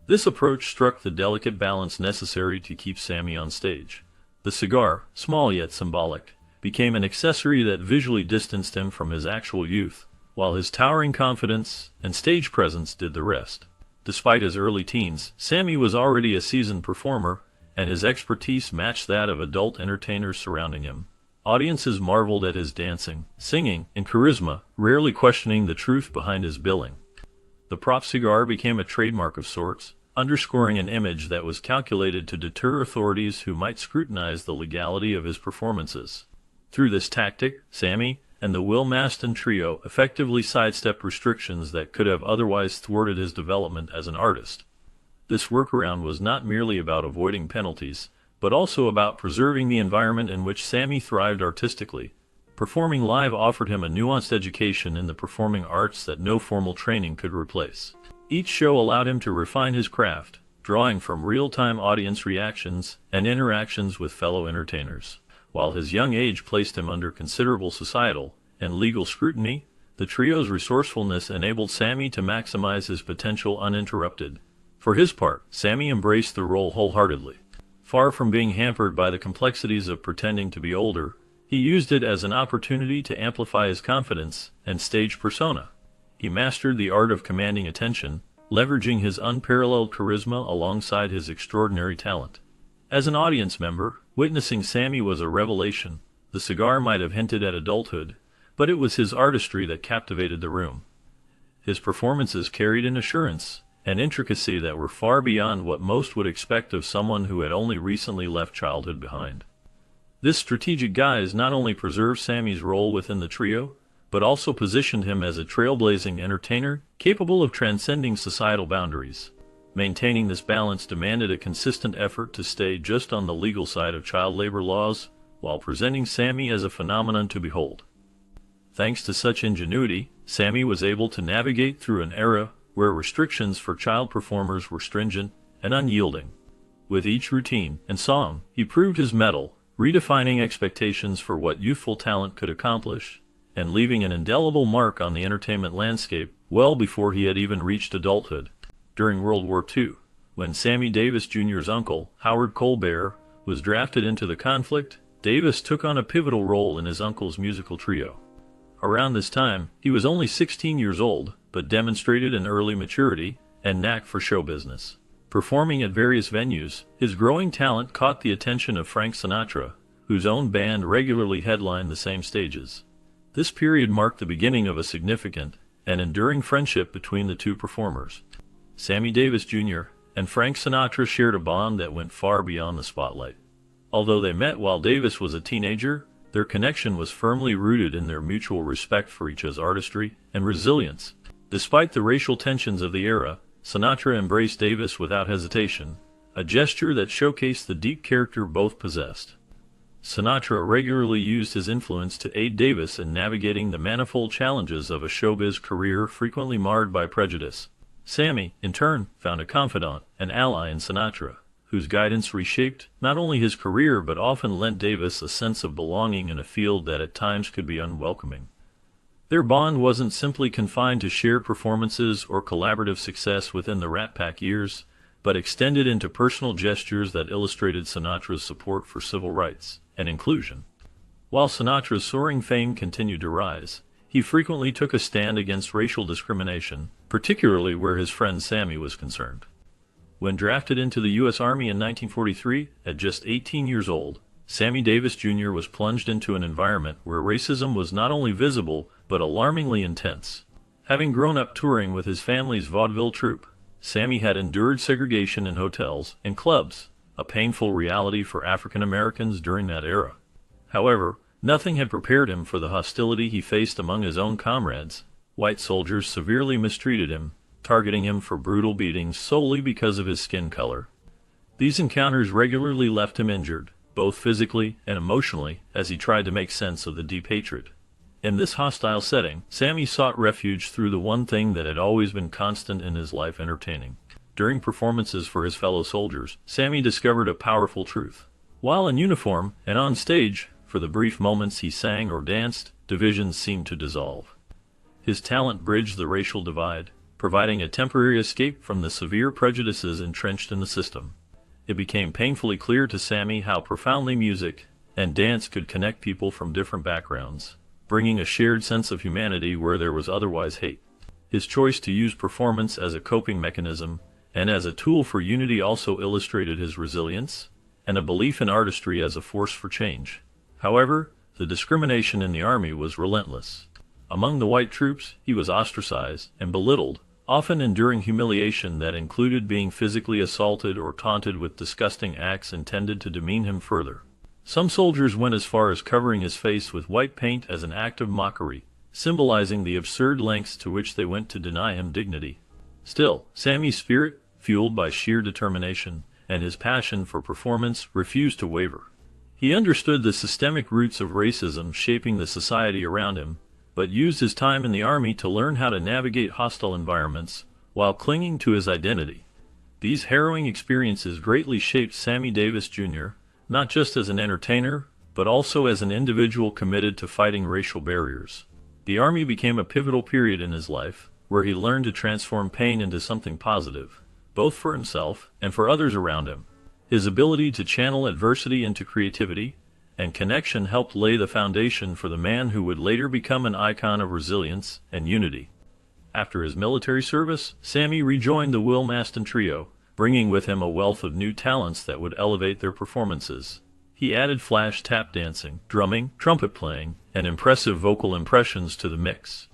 This approach struck the delicate balance necessary to keep Sammy on stage. The cigar, small yet symbolic, became an accessory that visually distanced him from his actual youth, while his towering confidence and stage presence did the rest. Despite his early teens, Sammy was already a seasoned performer, and his expertise matched that of adult entertainers surrounding him. Audiences marveled at his dancing, singing, and charisma, rarely questioning the truth behind his billing. The prop cigar became a trademark of sorts, underscoring an image that was calculated to deter authorities who might scrutinize the legality of his performances. Through this tactic, Sammy and the Will Maston Trio effectively sidestepped restrictions that could have otherwise thwarted his development as an artist. This workaround was not merely about avoiding penalties, but also about preserving the environment in which Sammy thrived artistically. Performing live offered him a nuanced education in the performing arts that no formal training could replace. Each show allowed him to refine his craft, drawing from real-time audience reactions and interactions with fellow entertainers. While his young age placed him under considerable societal and legal scrutiny, the trio's resourcefulness enabled Sammy to maximize his potential uninterrupted. For his part, Sammy embraced the role wholeheartedly. Far from being hampered by the complexities of pretending to be older, he used it as an opportunity to amplify his confidence and stage persona. He mastered the art of commanding attention, leveraging his unparalleled charisma alongside his extraordinary talent. As an audience member, witnessing Sammy was a revelation. The cigar might have hinted at adulthood, but it was his artistry that captivated the room. His performances carried an assurance and intricacy that were far beyond what most would expect of someone who had only recently left childhood behind. This strategic guise not only preserved Sammy's role within the trio, but also positioned him as a trailblazing entertainer capable of transcending societal boundaries. Maintaining this balance demanded a consistent effort to stay just on the legal side of child labor laws, while presenting Sammy as a phenomenon to behold. Thanks to such ingenuity, Sammy was able to navigate through an era where restrictions for child performers were stringent and unyielding. With each routine and song, he proved his mettle, redefining expectations for what youthful talent could accomplish, and leaving an indelible mark on the entertainment landscape well before he had even reached adulthood. During World War II, when Sammy Davis Jr.'s uncle, Howard Colbert, was drafted into the conflict, Davis took on a pivotal role in his uncle's musical trio. Around this time, he was only 16 years old, but demonstrated an early maturity and knack for show business. Performing at various venues, his growing talent caught the attention of Frank Sinatra, whose own band regularly headlined the same stages. This period marked the beginning of a significant and enduring friendship between the two performers. Sammy Davis Jr. and Frank Sinatra shared a bond that went far beyond the spotlight. Although they met while Davis was a teenager, their connection was firmly rooted in their mutual respect for each other's artistry and resilience. Despite the racial tensions of the era, Sinatra embraced Davis without hesitation, a gesture that showcased the deep character both possessed. Sinatra regularly used his influence to aid Davis in navigating the manifold challenges of a showbiz career frequently marred by prejudice. Sammy, in turn, found a confidant and ally in Sinatra, whose guidance reshaped not only his career but often lent Davis a sense of belonging in a field that at times could be unwelcoming. Their bond wasn't simply confined to shared performances or collaborative success within the Rat Pack years, but extended into personal gestures that illustrated Sinatra's support for civil rights and inclusion. While Sinatra's soaring fame continued to rise, he frequently took a stand against racial discrimination, particularly where his friend Sammy was concerned. When drafted into the U.S. Army in 1943, at just 18 years old, Sammy Davis Jr. was plunged into an environment where racism was not only visible, but alarmingly intense. Having grown up touring with his family's vaudeville troupe, Sammy had endured segregation in hotels and clubs, a painful reality for African Americans during that era. However, nothing had prepared him for the hostility he faced among his own comrades. White soldiers severely mistreated him, targeting him for brutal beatings solely because of his skin color. These encounters regularly left him injured, both physically and emotionally, as he tried to make sense of the deep hatred. In this hostile setting, Sammy sought refuge through the one thing that had always been constant in his life: entertaining. During performances for his fellow soldiers, Sammy discovered a powerful truth. While in uniform and on stage, for the brief moments he sang or danced, divisions seemed to dissolve. His talent bridged the racial divide, providing a temporary escape from the severe prejudices entrenched in the system. It became painfully clear to Sammy how profoundly music and dance could connect people from different backgrounds, bringing a shared sense of humanity where there was otherwise hate. His choice to use performance as a coping mechanism and as a tool for unity also illustrated his resilience and a belief in artistry as a force for change. However, the discrimination in the army was relentless. Among the white troops, he was ostracized and belittled, often enduring humiliation that included being physically assaulted or taunted with disgusting acts intended to demean him further. Some soldiers went as far as covering his face with white paint as an act of mockery, symbolizing the absurd lengths to which they went to deny him dignity. Still, Sammy's spirit, fueled by sheer determination, and his passion for performance, refused to waver. He understood the systemic roots of racism shaping the society around him, but used his time in the army to learn how to navigate hostile environments while clinging to his identity. These harrowing experiences greatly shaped Sammy Davis Jr., not just as an entertainer, but also as an individual committed to fighting racial barriers. The army became a pivotal period in his life, where he learned to transform pain into something positive, both for himself and for others around him. His ability to channel adversity into creativity and connection helped lay the foundation for the man who would later become an icon of resilience and unity. After his military service, Sammy rejoined the Will Maston Trio, bringing with him a wealth of new talents that would elevate their performances. He added flash tap dancing, drumming, trumpet playing, and impressive vocal impressions to the mix.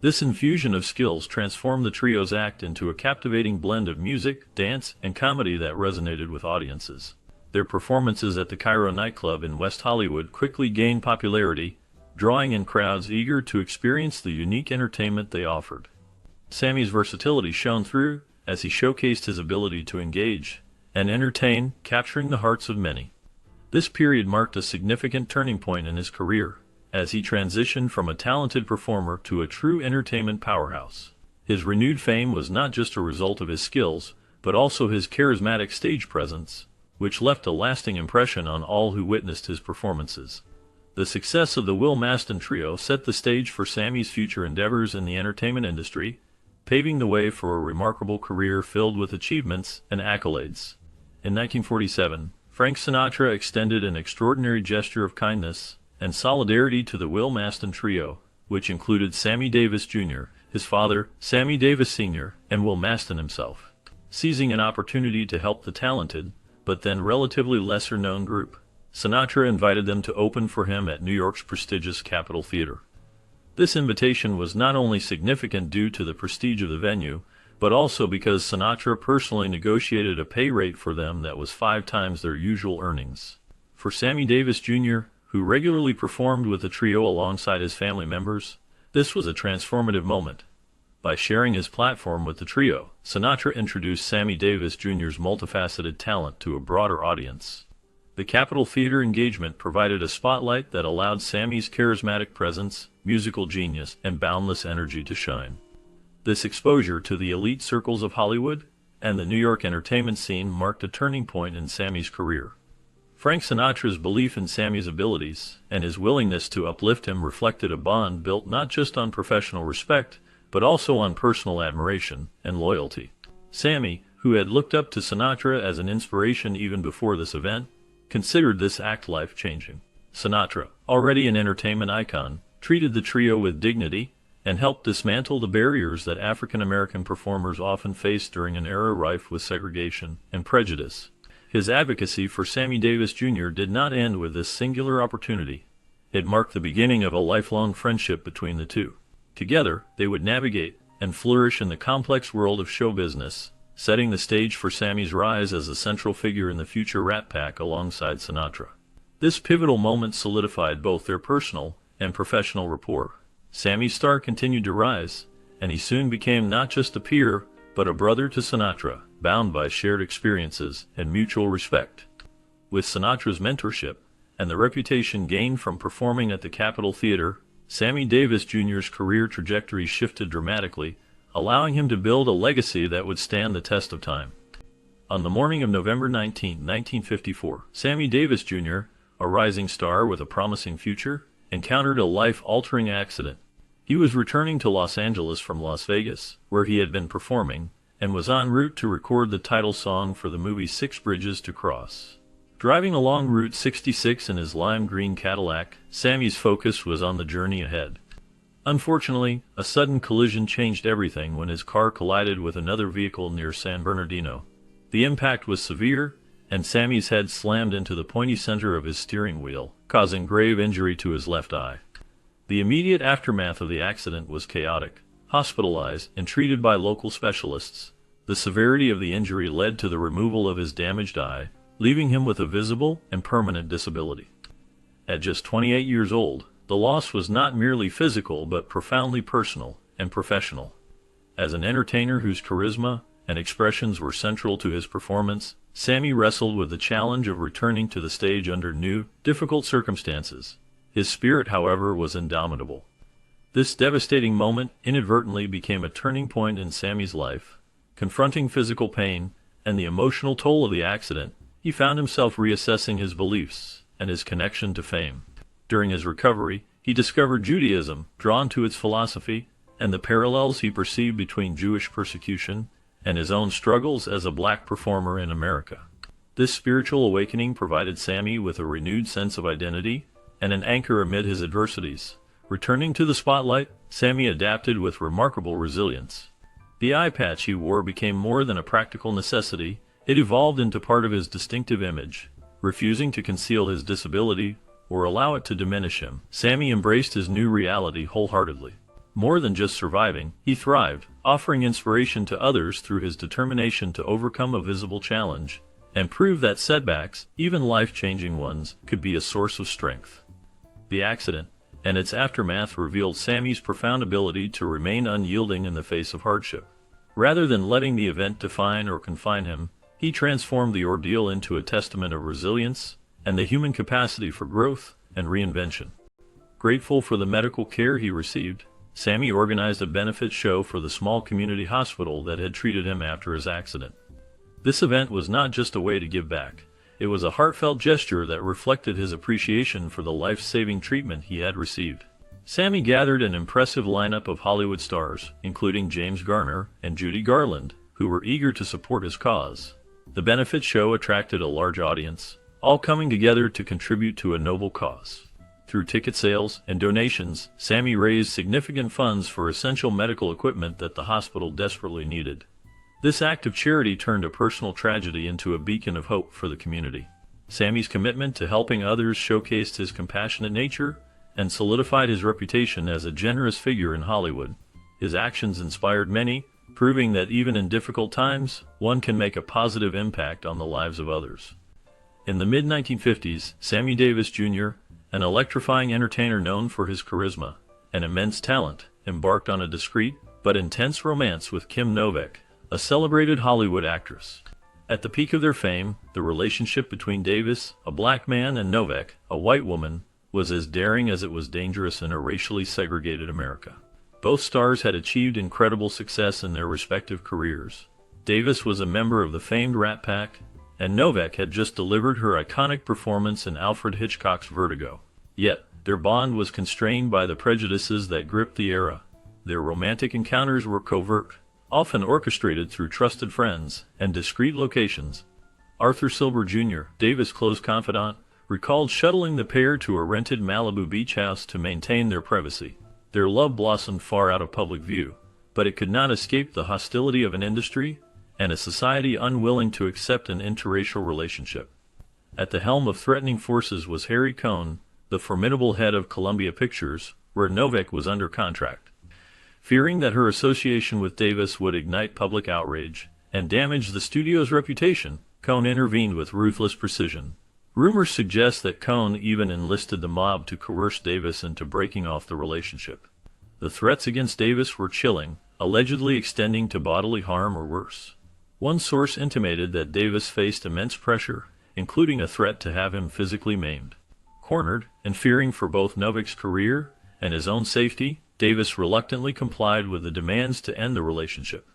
This infusion of skills transformed the trio's act into a captivating blend of music, dance, and comedy that resonated with audiences. Their performances at the Cairo nightclub in West Hollywood quickly gained popularity, drawing in crowds eager to experience the unique entertainment they offered. Sammy's versatility shone through as he showcased his ability to engage and entertain, capturing the hearts of many. This period marked a significant turning point in his career, as he transitioned from a talented performer to a true entertainment powerhouse. His renewed fame was not just a result of his skills, but also his charismatic stage presence, which left a lasting impression on all who witnessed his performances. The success of the Will Maston Trio set the stage for Sammy's future endeavors in the entertainment industry, paving the way for a remarkable career filled with achievements and accolades. In 1947, Frank Sinatra extended an extraordinary gesture of kindness and solidarity to the Will Maston Trio, which included Sammy Davis Jr., his father, Sammy Davis Sr., and Will Maston himself. Seizing an opportunity to help the talented, but then relatively lesser-known group, Sinatra invited them to open for him at New York's prestigious Capitol Theater. This invitation was not only significant due to the prestige of the venue, but also because Sinatra personally negotiated a pay rate for them that was 5 times their usual earnings. For Sammy Davis Jr., who regularly performed with the trio alongside his family members, this was a transformative moment. By sharing his platform with the trio, Sinatra introduced Sammy Davis Jr.'s multifaceted talent to a broader audience. The Capitol Theater engagement provided a spotlight that allowed Sammy's charismatic presence, musical genius, and boundless energy to shine. This exposure to the elite circles of Hollywood and the New York entertainment scene marked a turning point in Sammy's career. Frank Sinatra's belief in Sammy's abilities and his willingness to uplift him reflected a bond built not just on professional respect, but also on personal admiration and loyalty. Sammy, who had looked up to Sinatra as an inspiration even before this event, considered this act life-changing. Sinatra, already an entertainment icon, treated the trio with dignity and helped dismantle the barriers that African-American performers often faced during an era rife with segregation and prejudice. His advocacy for Sammy Davis Jr. did not end with this singular opportunity. It marked the beginning of a lifelong friendship between the two. Together, they would navigate and flourish in the complex world of show business, setting the stage for Sammy's rise as a central figure in the future Rat Pack alongside Sinatra. This pivotal moment solidified both their personal and professional rapport. Sammy's star continued to rise, and he soon became not just a peer, but a brother to Sinatra, bound by shared experiences and mutual respect. With Sinatra's mentorship and the reputation gained from performing at the Capitol Theater, Sammy Davis Jr.'s career trajectory shifted dramatically, allowing him to build a legacy that would stand the test of time. On the morning of November 19, 1954, Sammy Davis Jr., a rising star with a promising future, encountered a life-altering accident. He was returning to Los Angeles from Las Vegas, where he had been performing, and was en route to record the title song for the movie 6 Bridges to Cross. Driving along Route 66 in his lime green Cadillac, Sammy's focus was on the journey ahead. Unfortunately, a sudden collision changed everything when his car collided with another vehicle near San Bernardino. The impact was severe, and Sammy's head slammed into the pointy center of his steering wheel, causing grave injury to his left eye. The immediate aftermath of the accident was chaotic. Hospitalized and treated by local specialists, the severity of the injury led to the removal of his damaged eye, leaving him with a visible and permanent disability. At just 28 years old, the loss was not merely physical but profoundly personal and professional. As an entertainer whose charisma and expressions were central to his performance, Sammy wrestled with the challenge of returning to the stage under new, difficult circumstances. His spirit, however, was indomitable. This devastating moment inadvertently became a turning point in Sammy's life. Confronting physical pain and the emotional toll of the accident, he found himself reassessing his beliefs and his connection to fame. During his recovery, he discovered Judaism, drawn to its philosophy, and the parallels he perceived between Jewish persecution and his own struggles as a black performer in America. This spiritual awakening provided Sammy with a renewed sense of identity and an anchor amid his adversities. Returning to the spotlight, Sammy adapted with remarkable resilience. The eye patch he wore became more than a practical necessity. It evolved into part of his distinctive image. Refusing to conceal his disability or allow it to diminish him, Sammy embraced his new reality wholeheartedly. More than just surviving, he thrived, offering inspiration to others through his determination to overcome a visible challenge and prove that setbacks, even life-changing ones, could be a source of strength. The accident and its aftermath revealed Sammy's profound ability to remain unyielding in the face of hardship. Rather than letting the event define or confine him, he transformed the ordeal into a testament of resilience and the human capacity for growth and reinvention. Grateful for the medical care he received, Sammy organized a benefit show for the small community hospital that had treated him after his accident. This event was not just a way to give back. It was a heartfelt gesture that reflected his appreciation for the life-saving treatment he had received. Sammy gathered an impressive lineup of Hollywood stars, including James Garner and Judy Garland, who were eager to support his cause. The benefit show attracted a large audience, all coming together to contribute to a noble cause. Through ticket sales and donations, Sammy raised significant funds for essential medical equipment that the hospital desperately needed. This act of charity turned a personal tragedy into a beacon of hope for the community. Sammy's commitment to helping others showcased his compassionate nature and solidified his reputation as a generous figure in Hollywood. His actions inspired many, proving that even in difficult times, one can make a positive impact on the lives of others. In the mid-1950s, Sammy Davis Jr., an electrifying entertainer known for his charisma and immense talent, embarked on a discreet but intense romance with Kim Novak, a celebrated Hollywood actress. At the peak of their fame, the relationship between Davis, a black man, and Novak, a white woman, was as daring as it was dangerous in a racially segregated America. Both stars had achieved incredible success in their respective careers. Davis was a member of the famed Rat Pack, and Novak had just delivered her iconic performance in Alfred Hitchcock's Vertigo. Yet, their bond was constrained by the prejudices that gripped the era. Their romantic encounters were covert, often orchestrated through trusted friends and discreet locations. Arthur Silver Jr., Davis' close confidant, recalled shuttling the pair to a rented Malibu beach house to maintain their privacy. Their love blossomed far out of public view, but it could not escape the hostility of an industry and a society unwilling to accept an interracial relationship. At the helm of threatening forces was Harry Cohn, the formidable head of Columbia Pictures, where Novak was under contract. Fearing that her association with Davis would ignite public outrage and damage the studio's reputation, Cohn intervened with ruthless precision. Rumors suggest that Cohn even enlisted the mob to coerce Davis into breaking off the relationship. The threats against Davis were chilling, allegedly extending to bodily harm or worse. One source intimated that Davis faced immense pressure, including a threat to have him physically maimed. Cornered, and fearing for both Novak's career and his own safety, Davis reluctantly complied with the demands to end the relationship.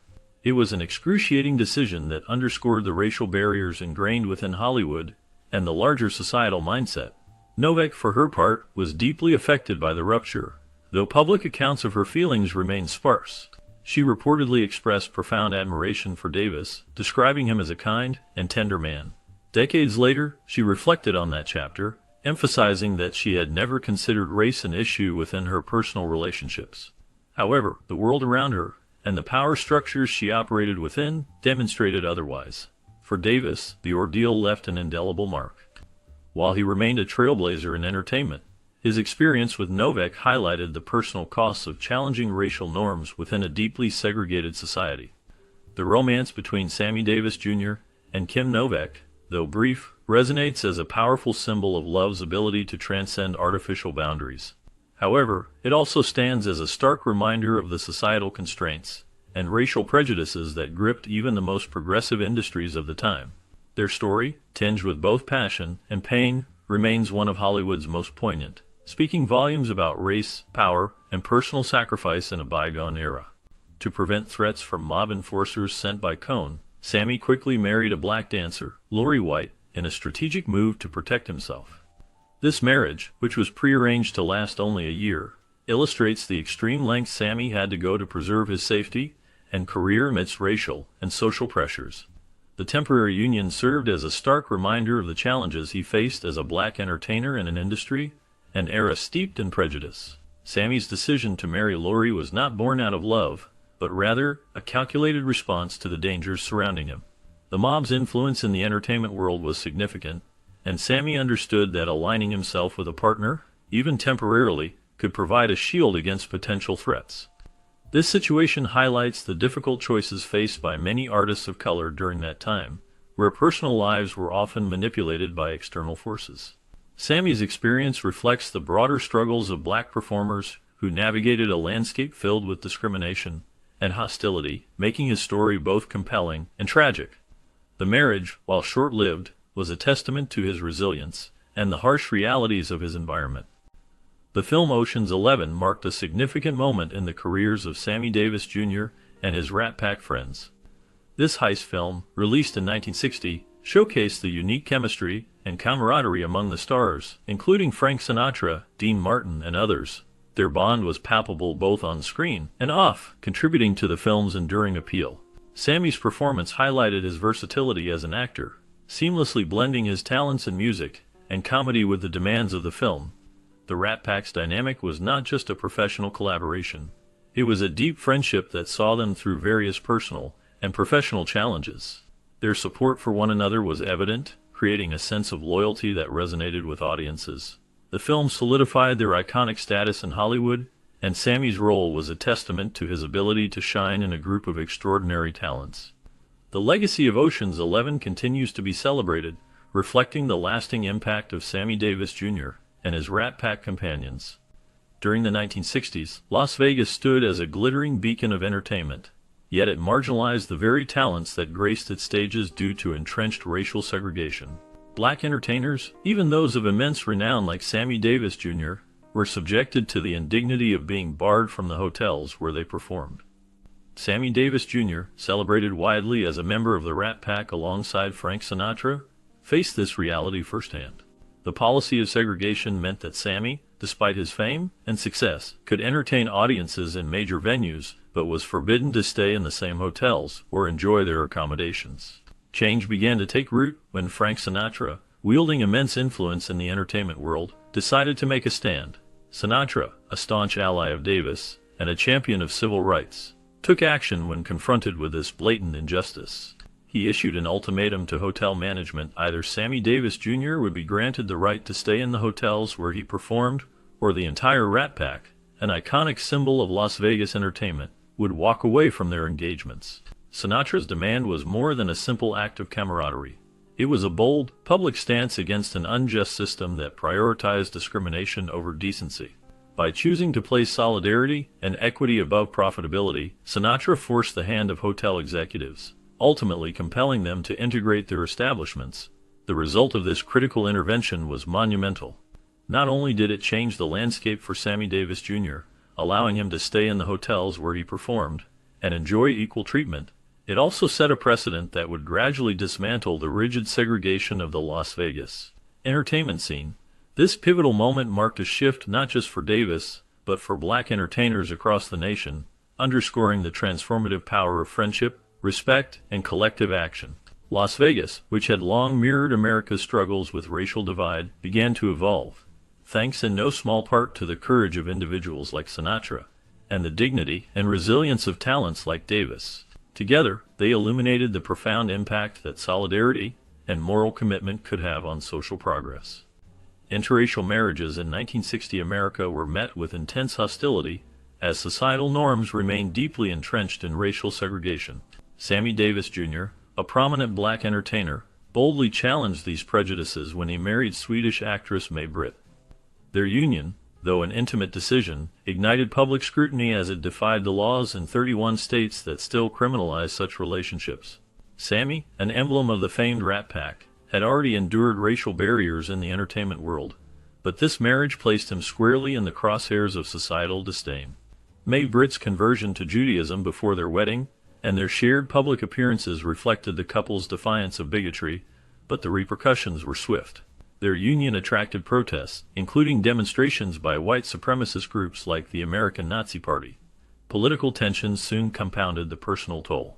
It was an excruciating decision that underscored the racial barriers ingrained within Hollywood and the larger societal mindset. Novak, for her part, was deeply affected by the rupture, though public accounts of her feelings remain sparse. She reportedly expressed profound admiration for Davis, describing him as a kind and tender man. Decades later, she reflected on that chapter, emphasizing that she had never considered race an issue within her personal relationships. However, the world around her, and the power structures she operated within, demonstrated otherwise. For Davis, the ordeal left an indelible mark. While he remained a trailblazer in entertainment, his experience with Novak highlighted the personal costs of challenging racial norms within a deeply segregated society. The romance between Sammy Davis Jr. and Kim Novak, though brief, resonates as a powerful symbol of love's ability to transcend artificial boundaries. However, it also stands as a stark reminder of the societal constraints and racial prejudices that gripped even the most progressive industries of the time. Their story, tinged with both passion and pain, remains one of Hollywood's most poignant, speaking volumes about race, power, and personal sacrifice in a bygone era. To prevent threats from mob enforcers sent by Cohn, Sammy quickly married a black dancer, Lori White, in a strategic move to protect himself. This marriage, which was prearranged to last only a year, illustrates the extreme lengths Sammy had to go to preserve his safety and career amidst racial and social pressures. The temporary union served as a stark reminder of the challenges he faced as a black entertainer in an industry, an era steeped in prejudice. Sammy's decision to marry Lori was not born out of love, but rather a calculated response to the dangers surrounding him. The mob's influence in the entertainment world was significant, and Sammy understood that aligning himself with a partner, even temporarily, could provide a shield against potential threats. This situation highlights the difficult choices faced by many artists of color during that time, where personal lives were often manipulated by external forces. Sammy's experience reflects the broader struggles of black performers who navigated a landscape filled with discrimination and hostility, making his story both compelling and tragic. The marriage, while short-lived, was a testament to his resilience and the harsh realities of his environment. The film Ocean's 11 marked a significant moment in the careers of Sammy Davis Jr. and his Rat Pack friends. This heist film, released in 1960, showcased the unique chemistry and camaraderie among the stars, including Frank Sinatra, Dean Martin, and others. Their bond was palpable both on screen and off, contributing to the film's enduring appeal. Sammy's performance highlighted his versatility as an actor, seamlessly blending his talents in music and comedy with the demands of the film. The Rat Pack's dynamic was not just a professional collaboration. It was a deep friendship that saw them through various personal and professional challenges. Their support for one another was evident, creating a sense of loyalty that resonated with audiences. The film solidified their iconic status in Hollywood, and Sammy's role was a testament to his ability to shine in a group of extraordinary talents. The legacy of Ocean's 11 continues to be celebrated, reflecting the lasting impact of Sammy Davis Jr. and his Rat Pack companions. During the 1960s, Las Vegas stood as a glittering beacon of entertainment, yet it marginalized the very talents that graced its stages due to entrenched racial segregation. Black entertainers, even those of immense renown like Sammy Davis Jr., were subjected to the indignity of being barred from the hotels where they performed. Sammy Davis Jr., celebrated widely as a member of the Rat Pack alongside Frank Sinatra, faced this reality firsthand. The policy of segregation meant that Sammy, despite his fame and success, could entertain audiences in major venues, but was forbidden to stay in the same hotels or enjoy their accommodations. Change began to take root when Frank Sinatra, wielding immense influence in the entertainment world, decided to make a stand. Sinatra, a staunch ally of Davis and a champion of civil rights, took action when confronted with this blatant injustice. He issued an ultimatum to hotel management: either Sammy Davis Jr. would be granted the right to stay in the hotels where he performed, or the entire Rat Pack, an iconic symbol of Las Vegas entertainment, would walk away from their engagements. Sinatra's demand was more than a simple act of camaraderie. It was a bold, public stance against an unjust system that prioritized discrimination over decency. By choosing to place solidarity and equity above profitability, Sinatra forced the hand of hotel executives, ultimately compelling them to integrate their establishments. The result of this critical intervention was monumental. Not only did it change the landscape for Sammy Davis Jr., allowing him to stay in the hotels where he performed and enjoy equal treatment, it also set a precedent that would gradually dismantle the rigid segregation of the Las Vegas entertainment scene. This pivotal moment marked a shift not just for Davis, but for black entertainers across the nation, underscoring the transformative power of friendship, respect, and collective action. Las Vegas, which had long mirrored America's struggles with racial divide, began to evolve, thanks in no small part to the courage of individuals like Sinatra and the dignity and resilience of talents like Davis. Together, they illuminated the profound impact that solidarity and moral commitment could have on social progress. Interracial marriages in 1960 America were met with intense hostility, as societal norms remained deeply entrenched in racial segregation. Sammy Davis Jr., a prominent black entertainer, boldly challenged these prejudices when he married Swedish actress May Britt. Their union, though an intimate decision, ignited public scrutiny as it defied the laws in 31 states that still criminalize such relationships. Sammy, an emblem of the famed Rat Pack, had already endured racial barriers in the entertainment world, but this marriage placed him squarely in the crosshairs of societal disdain. May Britt's conversion to Judaism before their wedding, and their shared public appearances reflected the couple's defiance of bigotry, but the repercussions were swift. Their union attracted protests, including demonstrations by white supremacist groups like the American Nazi Party. Political tensions soon compounded the personal toll.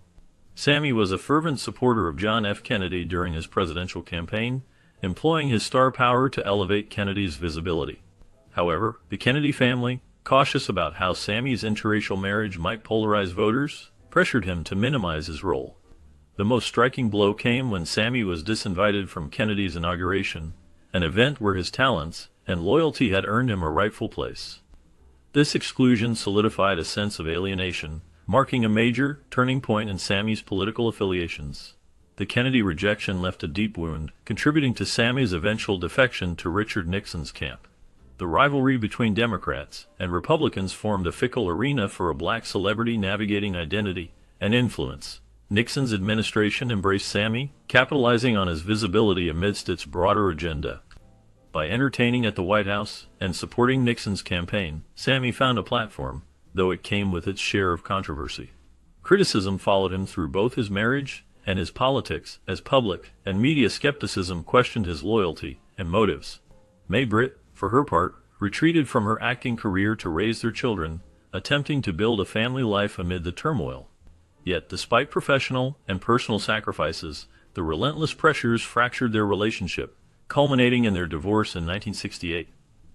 Sammy was a fervent supporter of John F. Kennedy during his presidential campaign, employing his star power to elevate Kennedy's visibility. However, the Kennedy family, cautious about how Sammy's interracial marriage might polarize voters, pressured him to minimize his role. The most striking blow came when Sammy was disinvited from Kennedy's inauguration, an event where his talents and loyalty had earned him a rightful place. This exclusion solidified a sense of alienation, marking a major turning point in Sammy's political affiliations. The Kennedy rejection left a deep wound, contributing to Sammy's eventual defection to Richard Nixon's camp. The rivalry between Democrats and Republicans formed a fickle arena for a black celebrity navigating identity and influence. Nixon's administration embraced Sammy, capitalizing on his visibility amidst its broader agenda. By entertaining at the White House and supporting Nixon's campaign, Sammy found a platform, though it came with its share of controversy. Criticism followed him through both his marriage and his politics, as public and media skepticism questioned his loyalty and motives. May Britt, for her part, retreated from her acting career to raise their children, attempting to build a family life amid the turmoil. Yet, despite professional and personal sacrifices, the relentless pressures fractured their relationship, culminating in their divorce in 1968.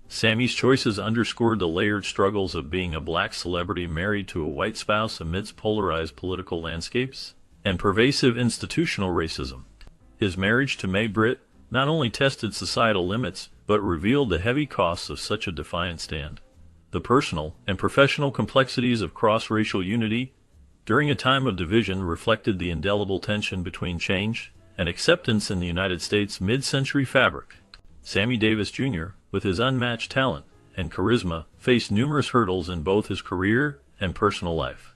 Sammy's choices underscored the layered struggles of being a black celebrity married to a white spouse amidst polarized political landscapes and pervasive institutional racism. His marriage to May Britt not only tested societal limits, but revealed the heavy costs of such a defiant stand. The personal and professional complexities of cross-racial unity during a time of division reflected the indelible tension between change and acceptance in the United States mid-century fabric. Sammy Davis Jr., with his unmatched talent and charisma, faced numerous hurdles in both his career and personal life.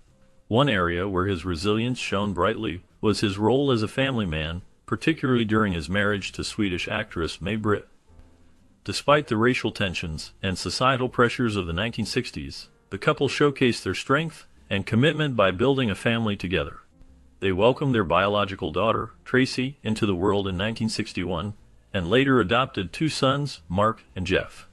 One area where his resilience shone brightly was his role as a family man, particularly during his marriage to Swedish actress May Britt. Despite the racial tensions and societal pressures of the 1960s, the couple showcased their strength and commitment by building a family together. They welcomed their biological daughter, Tracy, into the world in 1961, and later adopted two sons, Mark and Jeff.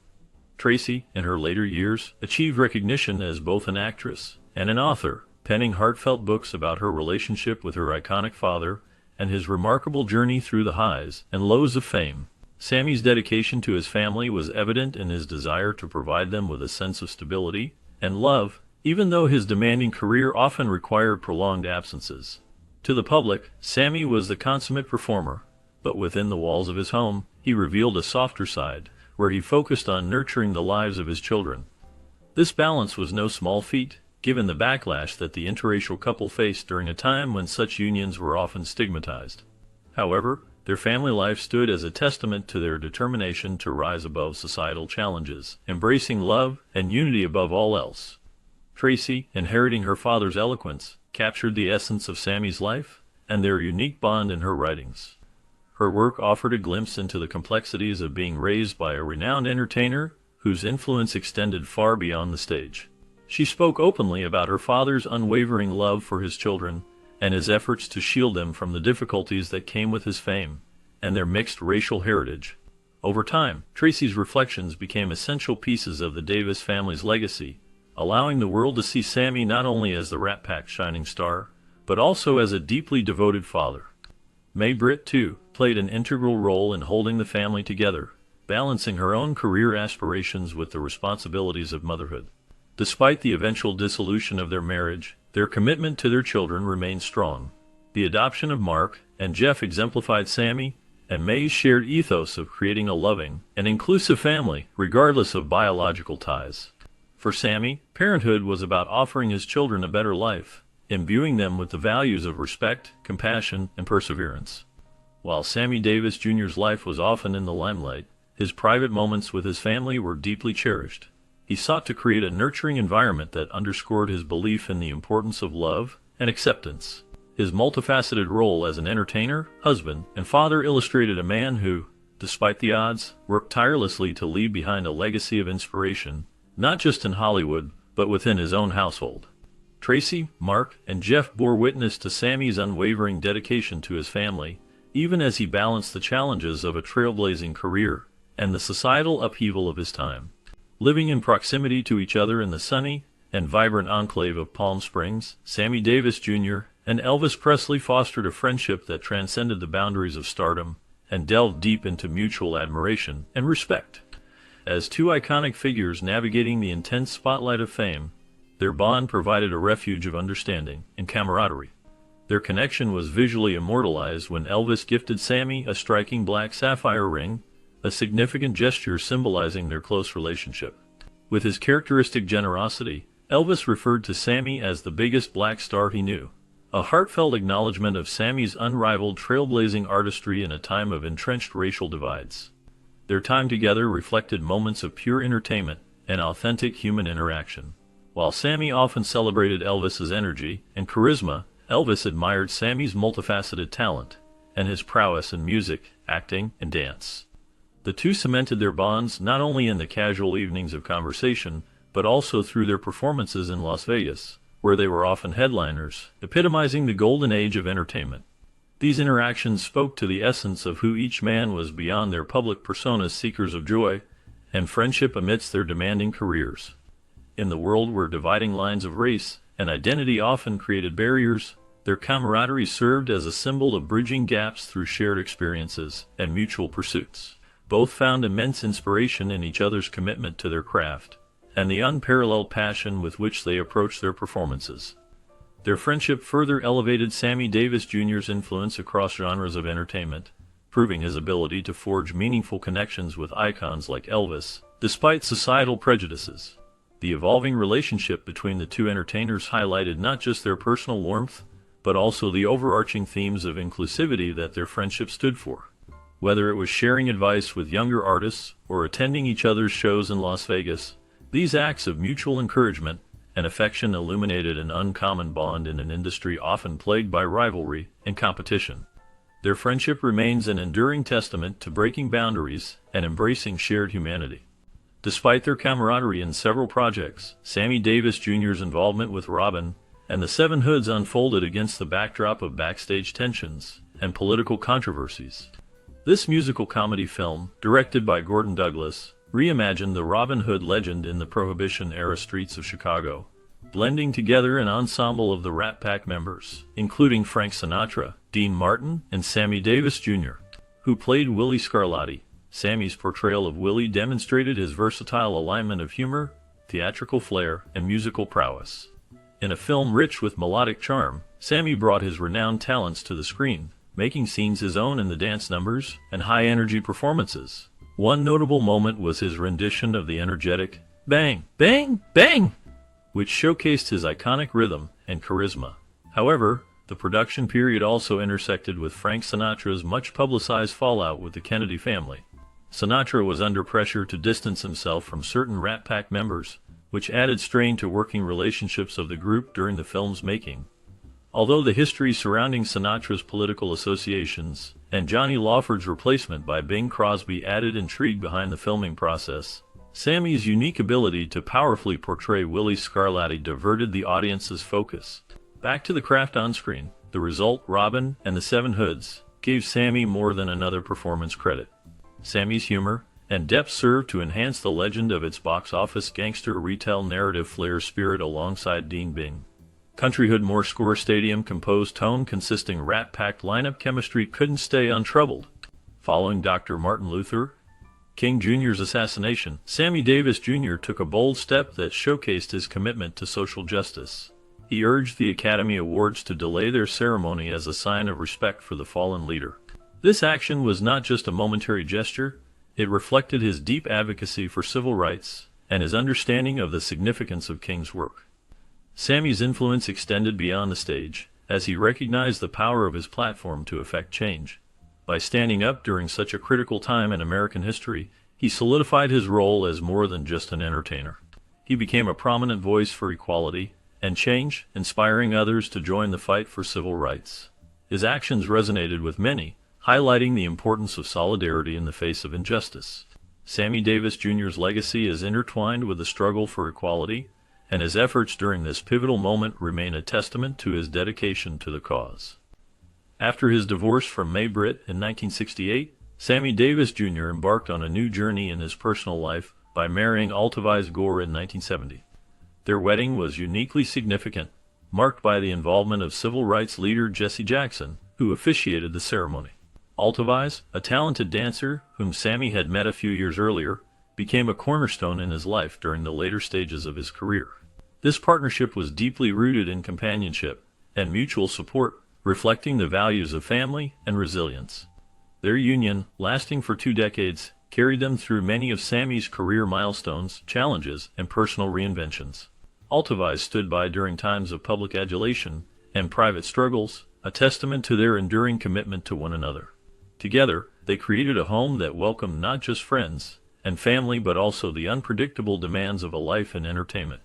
Tracy, in her later years, achieved recognition as both an actress and an author, penning heartfelt books about her relationship with her iconic father and his remarkable journey through the highs and lows of fame. Sammy's dedication to his family was evident in his desire to provide them with a sense of stability and love, even though his demanding career often required prolonged absences. To the public, Sammy was the consummate performer, but within the walls of his home, he revealed a softer side, where he focused on nurturing the lives of his children. This balance was no small feat, given the backlash that the interracial couple faced during a time when such unions were often stigmatized. However, their family life stood as a testament to their determination to rise above societal challenges, embracing love and unity above all else. Tracy, inheriting her father's eloquence, captured the essence of Sammy's life and their unique bond in her writings. Her work offered a glimpse into the complexities of being raised by a renowned entertainer whose influence extended far beyond the stage. She spoke openly about her father's unwavering love for his children and his efforts to shield them from the difficulties that came with his fame and their mixed racial heritage. Over time, Tracy's reflections became essential pieces of the Davis family's legacy, allowing the world to see Sammy not only as the Rat Pack's shining star, but also as a deeply devoted father. May Britt, too, played an integral role in holding the family together, balancing her own career aspirations with the responsibilities of motherhood. Despite the eventual dissolution of their marriage, their commitment to their children remained strong. The adoption of Mark and Jeff exemplified Sammy and May's shared ethos of creating a loving and inclusive family, regardless of biological ties. For Sammy, parenthood was about offering his children a better life, imbuing them with the values of respect, compassion, and perseverance. While Sammy Davis Jr.'s life was often in the limelight, his private moments with his family were deeply cherished. He sought to create a nurturing environment that underscored his belief in the importance of love and acceptance. His multifaceted role as an entertainer, husband, and father illustrated a man who, despite the odds, worked tirelessly to leave behind a legacy of inspiration, not just in Hollywood, but within his own household. Tracy, Mark, and Jeff bore witness to Sammy's unwavering dedication to his family, even as he balanced the challenges of a trailblazing career and the societal upheaval of his time. Living in proximity to each other in the sunny and vibrant enclave of Palm Springs, Sammy Davis Jr. and Elvis Presley fostered a friendship that transcended the boundaries of stardom and delved deep into mutual admiration and respect. As two iconic figures navigating the intense spotlight of fame, their bond provided a refuge of understanding and camaraderie. Their connection was visually immortalized when Elvis gifted Sammy a striking black sapphire ring, a significant gesture symbolizing their close relationship. With his characteristic generosity, Elvis referred to Sammy as the biggest black star he knew, a heartfelt acknowledgement of Sammy's unrivaled trailblazing artistry in a time of entrenched racial divides. Their time together reflected moments of pure entertainment and authentic human interaction. While Sammy often celebrated Elvis's energy and charisma, Elvis admired Sammy's multifaceted talent and his prowess in music, acting, and dance. The two cemented their bonds not only in the casual evenings of conversation, but also through their performances in Las Vegas, where they were often headliners, epitomizing the golden age of entertainment. These interactions spoke to the essence of who each man was beyond their public personas, seekers of joy and friendship amidst their demanding careers. In the world where dividing lines of race and identity often created barriers, their camaraderie served as a symbol of bridging gaps through shared experiences and mutual pursuits. Both found immense inspiration in each other's commitment to their craft and the unparalleled passion with which they approached their performances. Their friendship further elevated Sammy Davis Jr.'s influence across genres of entertainment, proving his ability to forge meaningful connections with icons like Elvis, despite societal prejudices. The evolving relationship between the two entertainers highlighted not just their personal warmth, but also the overarching themes of inclusivity that their friendship stood for. Whether it was sharing advice with younger artists or attending each other's shows in Las Vegas, these acts of mutual encouragement and affection illuminated an uncommon bond in an industry often plagued by rivalry and competition. Their friendship remains an enduring testament to breaking boundaries and embracing shared humanity. Despite their camaraderie in several projects, Sammy Davis Jr.'s involvement with Robin and the Seven Hoods unfolded against the backdrop of backstage tensions and political controversies. This musical comedy film, directed by Gordon Douglas, reimagined the Robin Hood legend in the Prohibition-era streets of Chicago, blending together an ensemble of the Rat Pack members, including Frank Sinatra, Dean Martin, and Sammy Davis Jr., who played Willie Scarlatti. Sammy's portrayal of Willie demonstrated his versatile alignment of humor, theatrical flair, and musical prowess. In a film rich with melodic charm, Sammy brought his renowned talents to the screen, making scenes his own in the dance numbers and high-energy performances. One notable moment was his rendition of the energetic "Bang, Bang, Bang," which showcased his iconic rhythm and charisma. However, the production period also intersected with Frank Sinatra's much-publicized fallout with the Kennedy family. Sinatra was under pressure to distance himself from certain Rat Pack members, which added strain to working relationships of the group during the film's making. Although the history surrounding Sinatra's political associations and Johnny Lawford's replacement by Bing Crosby added intrigue behind the filming process, Sammy's unique ability to powerfully portray Willie Scarlatti diverted the audience's focus. Back to the craft on screen, the result, Robin and the Seven Hoods, gave Sammy more than another performance credit. Sammy's humor and depth served to enhance the legend of its box office gangster retail narrative flair spirit alongside Dean Bing. Country Hood Moore Score Stadium composed tone consisting Rat Pack lineup chemistry couldn't stay untroubled. Following Dr. Martin Luther King Jr.'s assassination, Sammy Davis Jr. took a bold step that showcased his commitment to social justice. He urged the Academy Awards to delay their ceremony as a sign of respect for the fallen leader. This action was not just a momentary gesture, it reflected his deep advocacy for civil rights and his understanding of the significance of King's work. Sammy's influence extended beyond the stage, as he recognized the power of his platform to effect change. By standing up during such a critical time in American history, he solidified his role as more than just an entertainer. He became a prominent voice for equality and change, inspiring others to join the fight for civil rights. His actions resonated with many, highlighting the importance of solidarity in the face of injustice. Sammy Davis Jr.'s legacy is intertwined with the struggle for equality, and his efforts during this pivotal moment remain a testament to his dedication to the cause. After his divorce from Mae Britt in 1968, Sammy Davis Jr. embarked on a new journey in his personal life by marrying Altavice Gore in 1970. Their wedding was uniquely significant, marked by the involvement of civil rights leader Jesse Jackson, who officiated the ceremony. Altavice, a talented dancer whom Sammy had met a few years earlier, became a cornerstone in his life during the later stages of his career. This partnership was deeply rooted in companionship and mutual support, reflecting the values of family and resilience. Their union, lasting for 2 decades, carried them through many of Sammy's career milestones, challenges, and personal reinventions. Altavice stood by during times of public adulation and private struggles, a testament to their enduring commitment to one another. Together, they created a home that welcomed not just friends and family but also the unpredictable demands of a life in entertainment.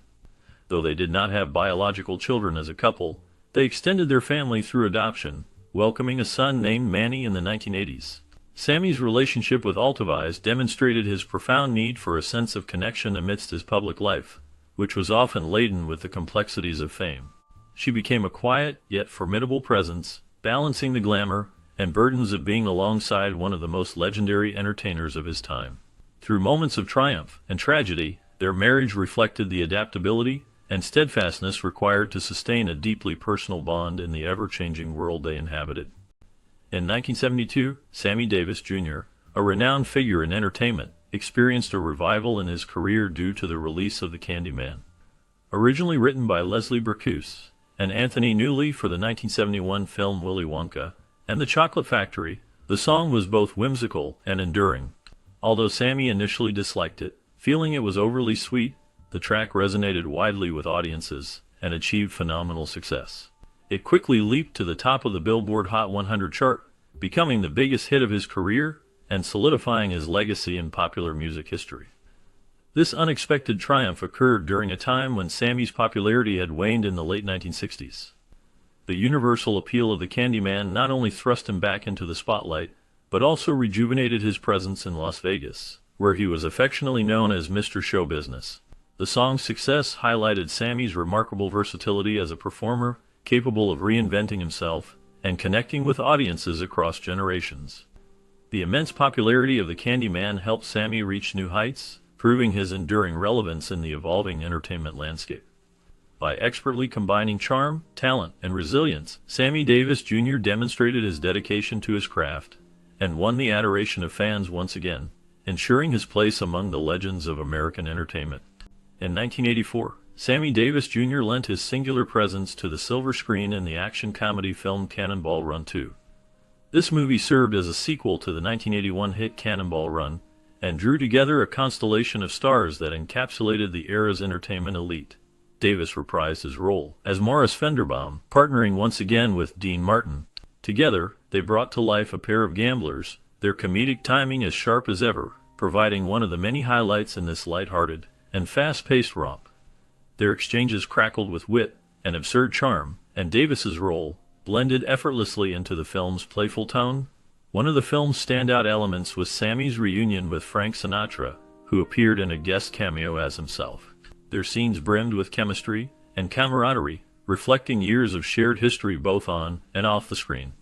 Though they did not have biological children as a couple, they extended their family through adoption, welcoming a son named Manny in the 1980s. Sammy's relationship with Altavice demonstrated his profound need for a sense of connection amidst his public life, which was often laden with the complexities of fame. She became a quiet yet formidable presence, balancing the glamour and burdens of being alongside one of the most legendary entertainers of his time. Through moments of triumph and tragedy, their marriage reflected the adaptability and steadfastness required to sustain a deeply personal bond in the ever-changing world they inhabited. In 1972, Sammy Davis Jr., a renowned figure in entertainment, experienced a revival in his career due to the release of The Candyman. Originally written by Leslie Bricusse and Anthony Newley for the 1971 film Willy Wonka and the Chocolate Factory, the song was both whimsical and enduring. Although Sammy initially disliked it, feeling it was overly sweet, the track resonated widely with audiences and achieved phenomenal success. It quickly leaped to the top of the Billboard Hot 100 chart, becoming the biggest hit of his career and solidifying his legacy in popular music history. This unexpected triumph occurred during a time when Sammy's popularity had waned in the late 1960s. The universal appeal of the Candyman not only thrust him back into the spotlight, but also rejuvenated his presence in Las Vegas, where he was affectionately known as Mr. Show Business. The song's success highlighted Sammy's remarkable versatility as a performer, capable of reinventing himself and connecting with audiences across generations. The immense popularity of the Candyman helped Sammy reach new heights, proving his enduring relevance in the evolving entertainment landscape. By expertly combining charm, talent, and resilience, Sammy Davis Jr. demonstrated his dedication to his craft and won the adoration of fans once again, ensuring his place among the legends of American entertainment. In 1984, Sammy Davis Jr. lent his singular presence to the silver screen in the action comedy film Cannonball Run 2. This movie served as a sequel to the 1981 hit Cannonball Run and drew together a constellation of stars that encapsulated the era's entertainment elite. Davis reprised his role as Morris Fenderbaum, partnering once again with Dean Martin. Together, they brought to life a pair of gamblers, their comedic timing as sharp as ever, providing one of the many highlights in this lighthearted and fast-paced romp. Their exchanges crackled with wit and absurd charm, and Davis's role blended effortlessly into the film's playful tone. One of the film's standout elements was Sammy's reunion with Frank Sinatra, who appeared in a guest cameo as himself. Their scenes brimmed with chemistry and camaraderie, reflecting years of shared history both on and off the screen.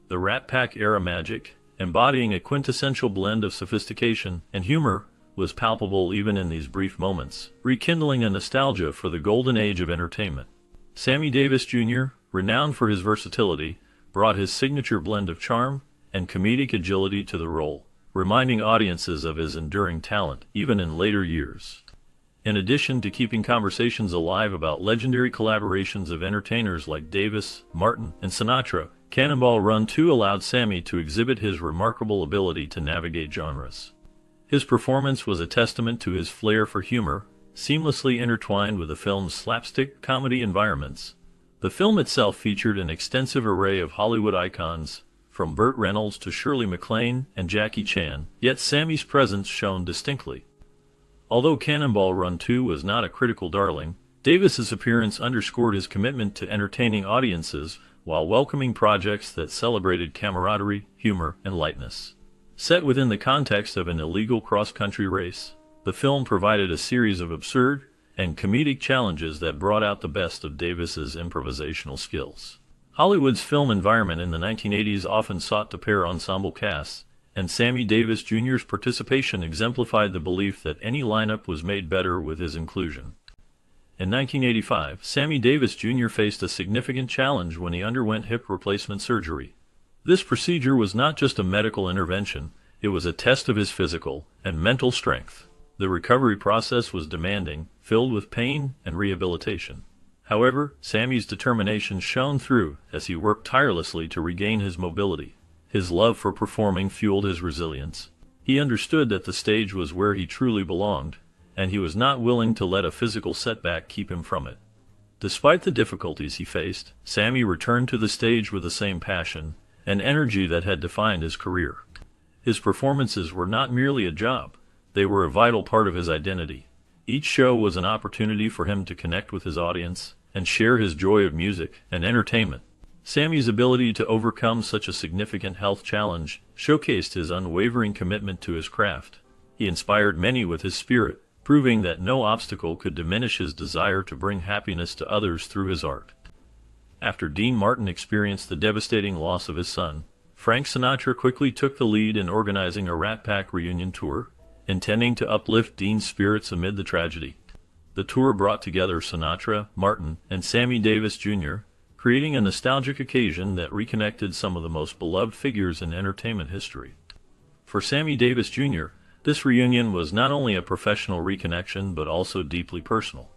The Rat Pack-era magic, embodying a quintessential blend of sophistication and humor, was palpable even in these brief moments, rekindling a nostalgia for the golden age of entertainment. Sammy Davis Jr., renowned for his versatility, brought his signature blend of charm and comedic agility to the role, reminding audiences of his enduring talent even in later years. In addition to keeping conversations alive about legendary collaborations of entertainers like Davis, Martin, and Sinatra, Cannonball Run 2 allowed Sammy to exhibit his remarkable ability to navigate genres. His performance was a testament to his flair for humor, seamlessly intertwined with the film's slapstick comedy environments. The film itself featured an extensive array of Hollywood icons, from Burt Reynolds to Shirley MacLaine and Jackie Chan, yet Sammy's presence shone distinctly. Although Cannonball Run 2 was not a critical darling, Davis's appearance underscored his commitment to entertaining audiences while welcoming projects that celebrated camaraderie, humor, and lightness. Set within the context of an illegal cross-country race, the film provided a series of absurd and comedic challenges that brought out the best of Davis's improvisational skills. Hollywood's film environment in the 1980s often sought to pair ensemble casts, and Sammy Davis Jr.'s participation exemplified the belief that any lineup was made better with his inclusion. In 1985, Sammy Davis Jr. faced a significant challenge when he underwent hip replacement surgery. This procedure was not just a medical intervention, it was a test of his physical and mental strength. The recovery process was demanding, filled with pain and rehabilitation. However, Sammy's determination shone through as he worked tirelessly to regain his mobility. His love for performing fueled his resilience. He understood that the stage was where he truly belonged, and he was not willing to let a physical setback keep him from it. Despite the difficulties he faced, Sammy returned to the stage with the same passion and energy that had defined his career. His performances were not merely a job, they were a vital part of his identity. Each show was an opportunity for him to connect with his audience and share his joy of music and entertainment. Sammy's ability to overcome such a significant health challenge showcased his unwavering commitment to his craft. He inspired many with his spirit, proving that no obstacle could diminish his desire to bring happiness to others through his art. After Dean Martin experienced the devastating loss of his son, Frank Sinatra quickly took the lead in organizing a Rat Pack reunion tour, intending to uplift Dean's spirits amid the tragedy. The tour brought together Sinatra, Martin, and Sammy Davis Jr., creating a nostalgic occasion that reconnected some of the most beloved figures in entertainment history. For Sammy Davis Jr., this reunion was not only a professional reconnection but also deeply personal.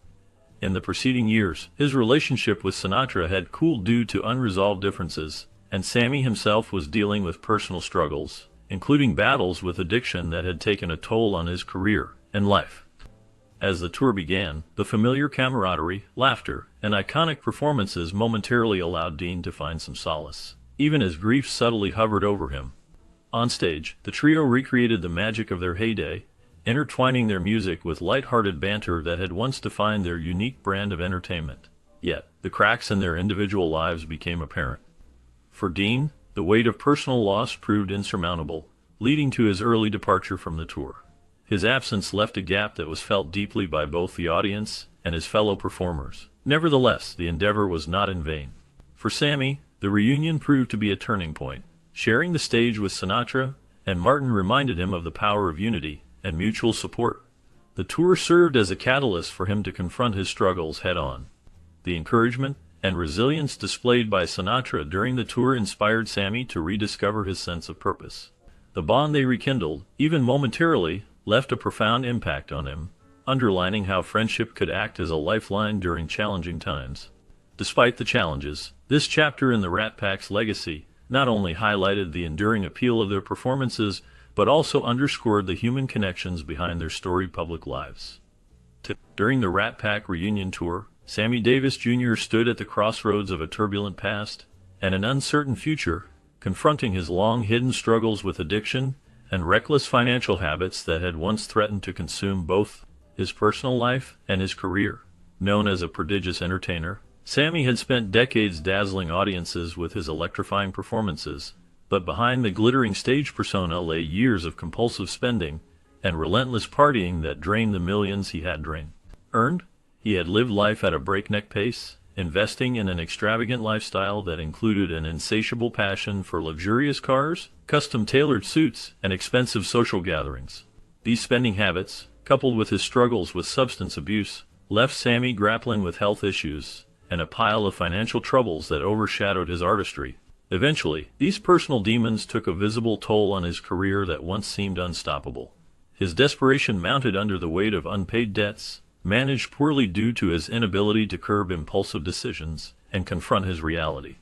In the preceding years, his relationship with Sinatra had cooled due to unresolved differences, and Sammy himself was dealing with personal struggles, including battles with addiction that had taken a toll on his career and life. As the tour began, the familiar camaraderie, laughter, and iconic performances momentarily allowed Dean to find some solace, even as grief subtly hovered over him. On stage, the trio recreated the magic of their heyday, intertwining their music with light-hearted banter that had once defined their unique brand of entertainment. Yet, the cracks in their individual lives became apparent. For Dean, the weight of personal loss proved insurmountable, leading to his early departure from the tour. His absence left a gap that was felt deeply by both the audience and his fellow performers. Nevertheless, the endeavor was not in vain. For Sammy, the reunion proved to be a turning point. Sharing the stage with Sinatra and Martin reminded him of the power of unity and mutual support. The tour served as a catalyst for him to confront his struggles head-on. The encouragement and resilience displayed by Sinatra during the tour inspired Sammy to rediscover his sense of purpose. The bond they rekindled, even momentarily, left a profound impact on him, underlining how friendship could act as a lifeline during challenging times. Despite the challenges, this chapter in the Rat Pack's legacy not only highlighted the enduring appeal of their performances, but also underscored the human connections behind their storied public lives. During the Rat Pack reunion tour, Sammy Davis Jr. stood at the crossroads of a turbulent past and an uncertain future, confronting his long-hidden struggles with addiction and reckless financial habits that had once threatened to consume both his personal life and his career. Known as a prodigious entertainer, Sammy had spent decades dazzling audiences with his electrifying performances, but behind the glittering stage persona lay years of compulsive spending and relentless partying that drained the millions he had earned. He had lived life at a breakneck pace, investing in an extravagant lifestyle that included an insatiable passion for luxurious cars, custom-tailored suits, and expensive social gatherings. These spending habits, coupled with his struggles with substance abuse, left Sammy grappling with health issues and a pile of financial troubles that overshadowed his artistry. Eventually, these personal demons took a visible toll on his career that once seemed unstoppable. His desperation mounted under the weight of unpaid debts, managed poorly due to his inability to curb impulsive decisions and confront his reality.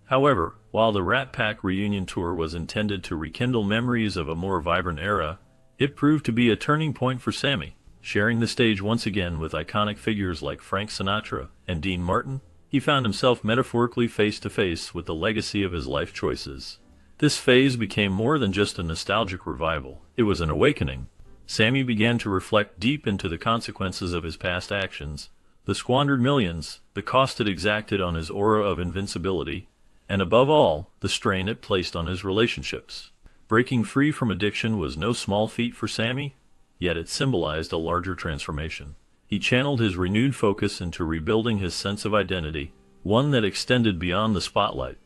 However, while the Rat Pack reunion tour was intended to rekindle memories of a more vibrant era, it proved to be a turning point for Sammy. Sharing the stage once again with iconic figures like Frank Sinatra and Dean Martin, he found himself metaphorically face-to-face with the legacy of his life choices. This phase became more than just a nostalgic revival, it was an awakening. Sammy began to reflect deep into the consequences of his past actions, The squandered millions, the cost it exacted on his aura of invincibility, and above all, the strain it placed on his relationships. Breaking free from addiction was no small feat for Sammy, yet it symbolized a larger transformation. He channeled his renewed focus into rebuilding his sense of identity, one that extended beyond the spotlight.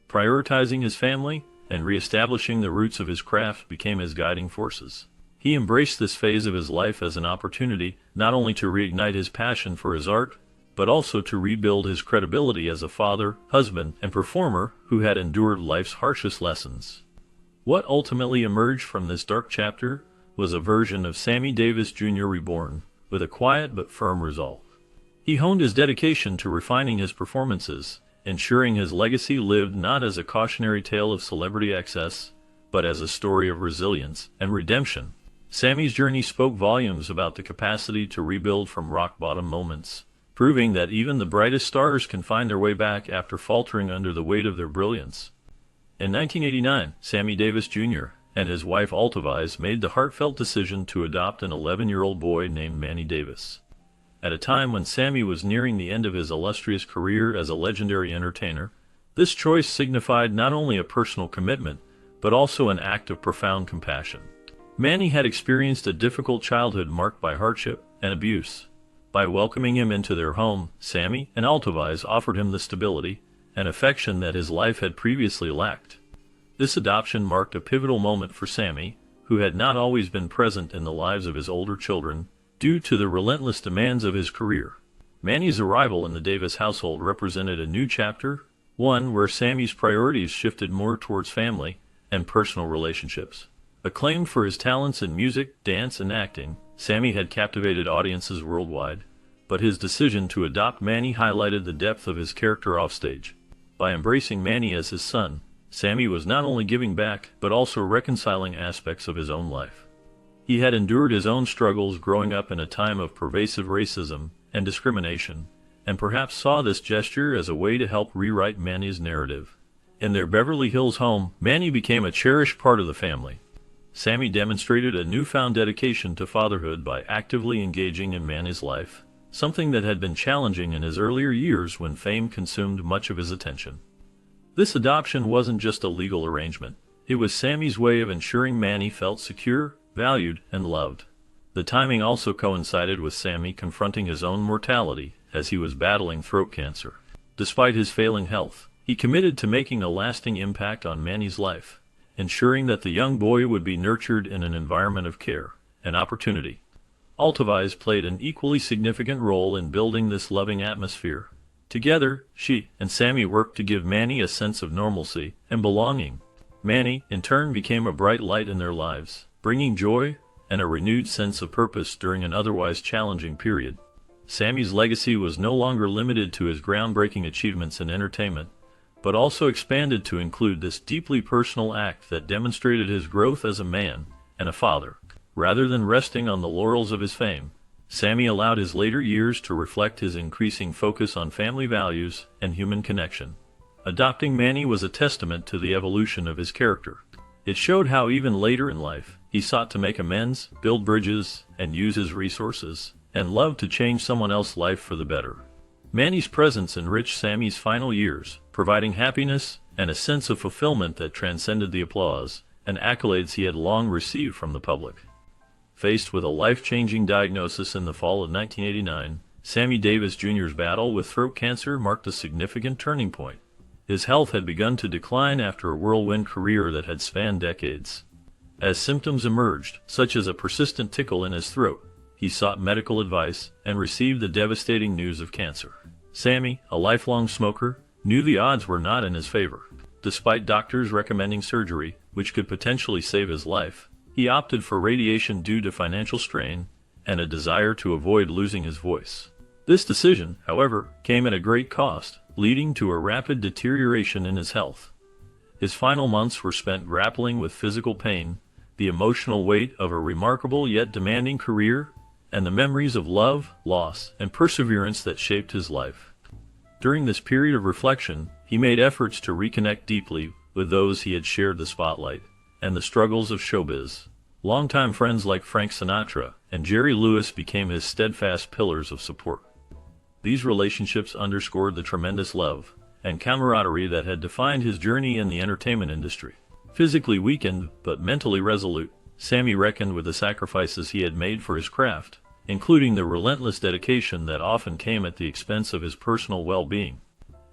Prioritizing his family and reestablishing the roots of his craft became his guiding forces. He embraced this phase of his life as an opportunity not only to reignite his passion for his art, but also to rebuild his credibility as a father, husband, and performer who had endured life's harshest lessons. What ultimately emerged from this dark chapter was a version of Sammy Davis Jr. reborn, with a quiet but firm resolve. He honed his dedication to refining his performances, ensuring his legacy lived not as a cautionary tale of celebrity excess, but as a story of resilience and redemption. Sammy's journey spoke volumes about the capacity to rebuild from rock-bottom moments, proving that even the brightest stars can find their way back after faltering under the weight of their brilliance. In 1989, Sammy Davis Jr. and his wife Altavise made the heartfelt decision to adopt an 11-year-old boy named Manny Davis. At a time when Sammy was nearing the end of his illustrious career as a legendary entertainer, this choice signified not only a personal commitment, but also an act of profound compassion. Manny had experienced a difficult childhood marked by hardship and abuse. By welcoming him into their home, Sammy and Altavise offered him the stability and affection that his life had previously lacked. This adoption marked a pivotal moment for Sammy, who had not always been present in the lives of his older children, due to the relentless demands of his career. Manny's arrival in the Davis household represented a new chapter, one where Sammy's priorities shifted more towards family and personal relationships. Acclaimed for his talents in music, dance, and acting, Sammy had captivated audiences worldwide, but his decision to adopt Manny highlighted the depth of his character offstage. By embracing Manny as his son, Sammy was not only giving back, but also reconciling aspects of his own life. He had endured his own struggles growing up in a time of pervasive racism and discrimination, and perhaps saw this gesture as a way to help rewrite Manny's narrative. In their Beverly Hills home, Manny became a cherished part of the family. Sammy demonstrated a newfound dedication to fatherhood by actively engaging in Manny's life, something that had been challenging in his earlier years when fame consumed much of his attention. This adoption wasn't just a legal arrangement. It was Sammy's way of ensuring Manny felt secure, valued, and loved. The timing also coincided with Sammy confronting his own mortality as he was battling throat cancer. Despite his failing health, he committed to making a lasting impact on Manny's life, ensuring that the young boy would be nurtured in an environment of care and opportunity. Altavise played an equally significant role in building this loving atmosphere. Together, she and Sammy worked to give Manny a sense of normalcy and belonging. Manny, in turn, became a bright light in their lives, bringing joy and a renewed sense of purpose during an otherwise challenging period. Sammy's legacy was no longer limited to his groundbreaking achievements in entertainment, but also expanded to include this deeply personal act that demonstrated his growth as a man and a father. Rather than resting on the laurels of his fame, Sammy allowed his later years to reflect his increasing focus on family values and human connection. Adopting Manny was a testament to the evolution of his character. It showed how even later in life, he sought to make amends, build bridges, and use his resources, and loved to change someone else's life for the better. Manny's presence enriched Sammy's final years, providing happiness and a sense of fulfillment that transcended the applause and accolades he had long received from the public. Faced with a life-changing diagnosis in the fall of 1989, Sammy Davis Jr.'s battle with throat cancer marked a significant turning point. His health had begun to decline after a whirlwind career that had spanned decades. As symptoms emerged, such as a persistent tickle in his throat, he sought medical advice and received the devastating news of cancer. Sammy, a lifelong smoker, knew the odds were not in his favor. Despite doctors recommending surgery, which could potentially save his life, he opted for radiation due to financial strain and a desire to avoid losing his voice. This decision, however, came at a great cost, leading to a rapid deterioration in his health. His final months were spent grappling with physical pain, the emotional weight of a remarkable yet demanding career, and the memories of love, loss, and perseverance that shaped his life. During this period of reflection, he made efforts to reconnect deeply with those he had shared the spotlight and the struggles of showbiz. Longtime friends like Frank Sinatra and Jerry Lewis became his steadfast pillars of support. These relationships underscored the tremendous love and camaraderie that had defined his journey in the entertainment industry. Physically weakened, but mentally resolute, Sammy reckoned with the sacrifices he had made for his craft, including the relentless dedication that often came at the expense of his personal well-being.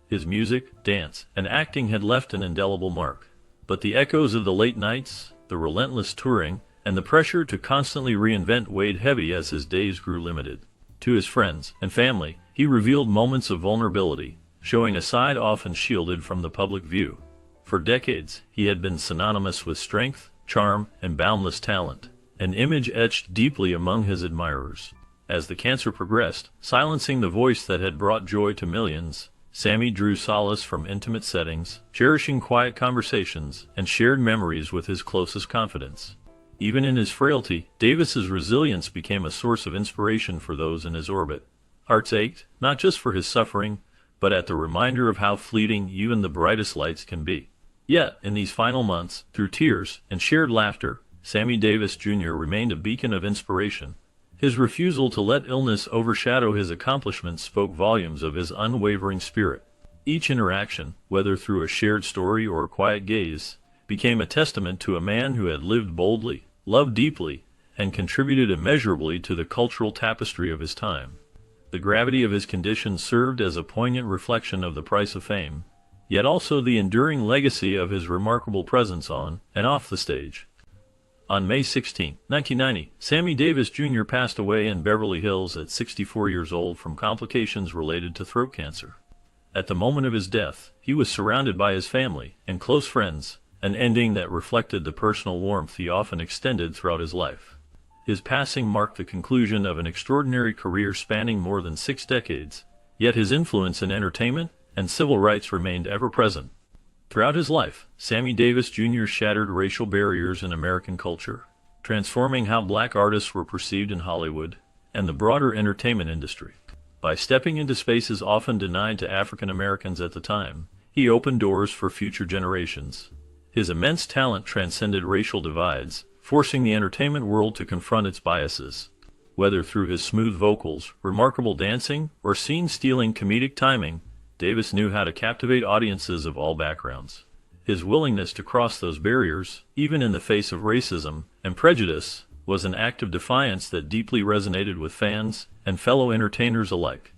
His music, dance, and acting had left an indelible mark, but the echoes of the late nights, the relentless touring, and the pressure to constantly reinvent weighed heavy as his days grew limited. To his friends and family, he revealed moments of vulnerability, showing a side often shielded from the public view. For decades, he had been synonymous with strength, charm, and boundless talent, an image etched deeply among his admirers. As the cancer progressed, silencing the voice that had brought joy to millions, Sammy drew solace from intimate settings, cherishing quiet conversations and shared memories with his closest confidants. Even in his frailty, Davis's resilience became a source of inspiration for those in his orbit. Hearts ached, not just for his suffering, but at the reminder of how fleeting even the brightest lights can be. Yet, in these final months, through tears and shared laughter, Sammy Davis Jr. remained a beacon of inspiration. His refusal to let illness overshadow his accomplishments spoke volumes of his unwavering spirit. Each interaction, whether through a shared story or a quiet gaze, became a testament to a man who had lived boldly, loved deeply, and contributed immeasurably to the cultural tapestry of his time. The gravity of his condition served as a poignant reflection of the price of fame, yet also the enduring legacy of his remarkable presence on and off the stage. On May 16, 1990, Sammy Davis Jr. passed away in Beverly Hills at 64 years old from complications related to throat cancer. At the moment of his death, he was surrounded by his family and close friends, an ending that reflected the personal warmth he often extended throughout his life. His passing marked the conclusion of an extraordinary career spanning more than 6 decades, yet his influence in entertainment and civil rights remained ever present. Throughout his life, Sammy Davis Jr. shattered racial barriers in American culture, transforming how black artists were perceived in Hollywood and the broader entertainment industry. By stepping into spaces often denied to African Americans at the time, he opened doors for future generations. His immense talent transcended racial divides, forcing the entertainment world to confront its biases. Whether through his smooth vocals, remarkable dancing, or scene-stealing comedic timing, Davis knew how to captivate audiences of all backgrounds. His willingness to cross those barriers, even in the face of racism and prejudice, was an act of defiance that deeply resonated with fans and fellow entertainers alike.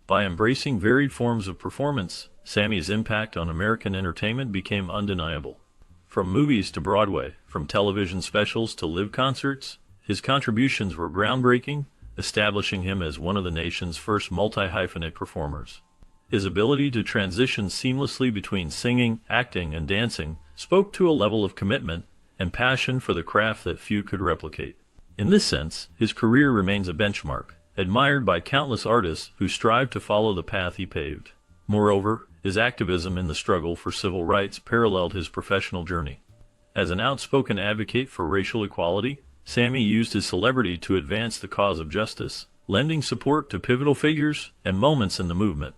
By embracing varied forms of performance, Sammy's impact on American entertainment became undeniable. From movies to Broadway, from television specials to live concerts, his contributions were groundbreaking, establishing him as one of the nation's first multi-hyphenate performers. His ability to transition seamlessly between singing, acting, and dancing spoke to a level of commitment and passion for the craft that few could replicate. In this sense, his career remains a benchmark, admired by countless artists who strive to follow the path he paved. Moreover, his activism in the struggle for civil rights paralleled his professional journey. As an outspoken advocate for racial equality, Sammy used his celebrity to advance the cause of justice, lending support to pivotal figures and moments in the movement.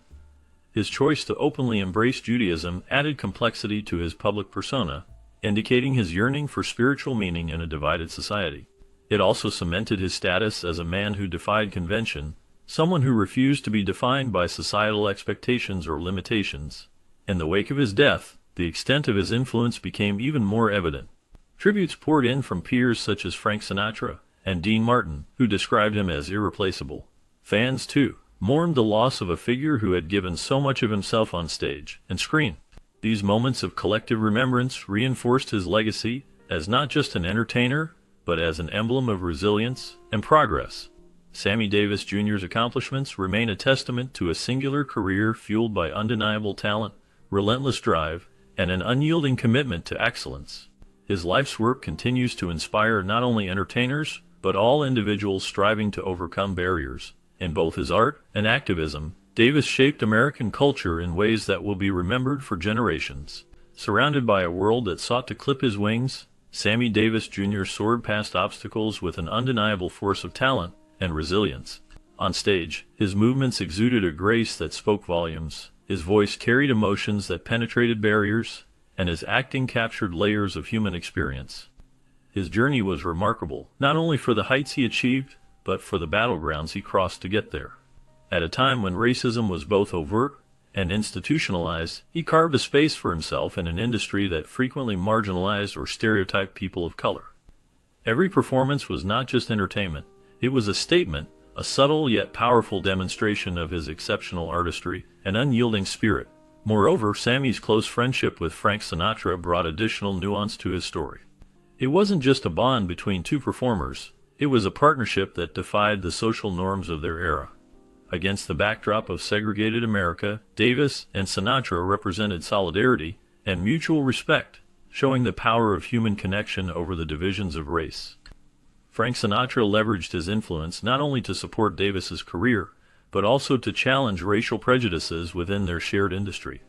His choice to openly embrace Judaism added complexity to his public persona, indicating his yearning for spiritual meaning in a divided society. It also cemented his status as a man who defied convention, someone who refused to be defined by societal expectations or limitations. In the wake of his death, the extent of his influence became even more evident. Tributes poured in from peers such as Frank Sinatra and Dean Martin, who described him as irreplaceable. Fans, too, mourned the loss of a figure who had given so much of himself on stage and screen. These moments of collective remembrance reinforced his legacy as not just an entertainer, but as an emblem of resilience and progress. Sammy Davis Jr.'s accomplishments remain a testament to a singular career fueled by undeniable talent, relentless drive, and an unyielding commitment to excellence. His life's work continues to inspire not only entertainers, but all individuals striving to overcome barriers. In both his art and activism, Davis shaped American culture in ways that will be remembered for generations. Surrounded by a world that sought to clip his wings, Sammy Davis Jr. soared past obstacles with an undeniable force of talent and resilience. On stage, his movements exuded a grace that spoke volumes, his voice carried emotions that penetrated barriers, and his acting captured layers of human experience. His journey was remarkable, not only for the heights he achieved, but for the battlegrounds he crossed to get there. At a time when racism was both overt and institutionalized, he carved a space for himself in an industry that frequently marginalized or stereotyped people of color. Every performance was not just entertainment, it was a statement, a subtle yet powerful demonstration of his exceptional artistry and unyielding spirit. Moreover, Sammy's close friendship with Frank Sinatra brought additional nuance to his story. It wasn't just a bond between two performers, it was a partnership that defied the social norms of their era. Against the backdrop of segregated America, Davis and Sinatra represented solidarity and mutual respect, showing the power of human connection over the divisions of race. Frank Sinatra leveraged his influence not only to support Davis's career, but also to challenge racial prejudices within their shared industry.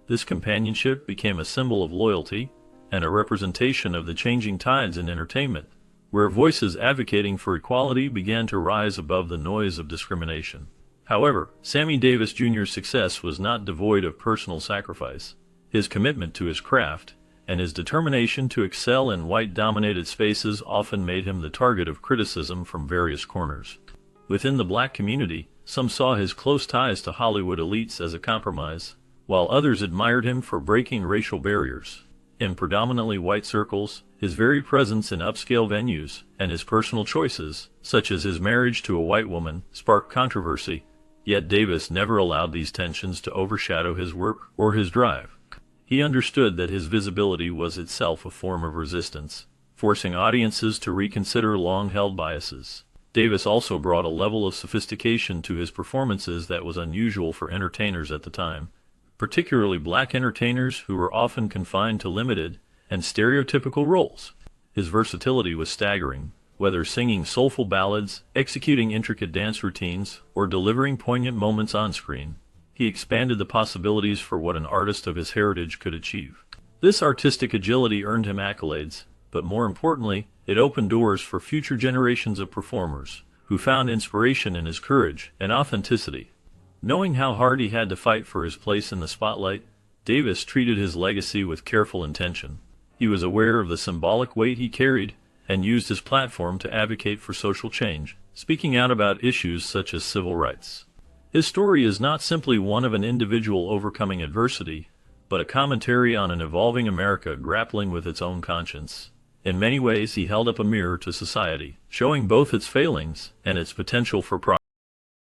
This companionship became a symbol of loyalty and a representation of the changing tides in entertainment, where voices advocating for equality began to rise above the noise of discrimination. However, Sammy Davis Jr.'s success was not devoid of personal sacrifice. His commitment to his craft and his determination to excel in white-dominated spaces often made him the target of criticism from various corners. Within the black community, some saw his close ties to Hollywood elites as a compromise, while others admired him for breaking racial barriers. In predominantly white circles, his very presence in upscale venues and his personal choices, such as his marriage to a white woman, sparked controversy. Yet Davis never allowed these tensions to overshadow his work or his drive. He understood that his visibility was itself a form of resistance, forcing audiences to reconsider long-held biases. Davis also brought a level of sophistication to his performances that was unusual for entertainers at the time, particularly black entertainers who were often confined to limited and stereotypical roles. His versatility was staggering. Whether singing soulful ballads, executing intricate dance routines, or delivering poignant moments on screen, he expanded the possibilities for what an artist of his heritage could achieve. This artistic agility earned him accolades, but more importantly, it opened doors for future generations of performers, who found inspiration in his courage and authenticity. Knowing how hard he had to fight for his place in the spotlight, Davis treated his legacy with careful intention. He was aware of the symbolic weight he carried, and used his platform to advocate for social change, speaking out about issues such as civil rights. His story is not simply one of an individual overcoming adversity, but a commentary on an evolving America grappling with its own conscience. In many ways, he held up a mirror to society, showing both its failings and its potential for progress.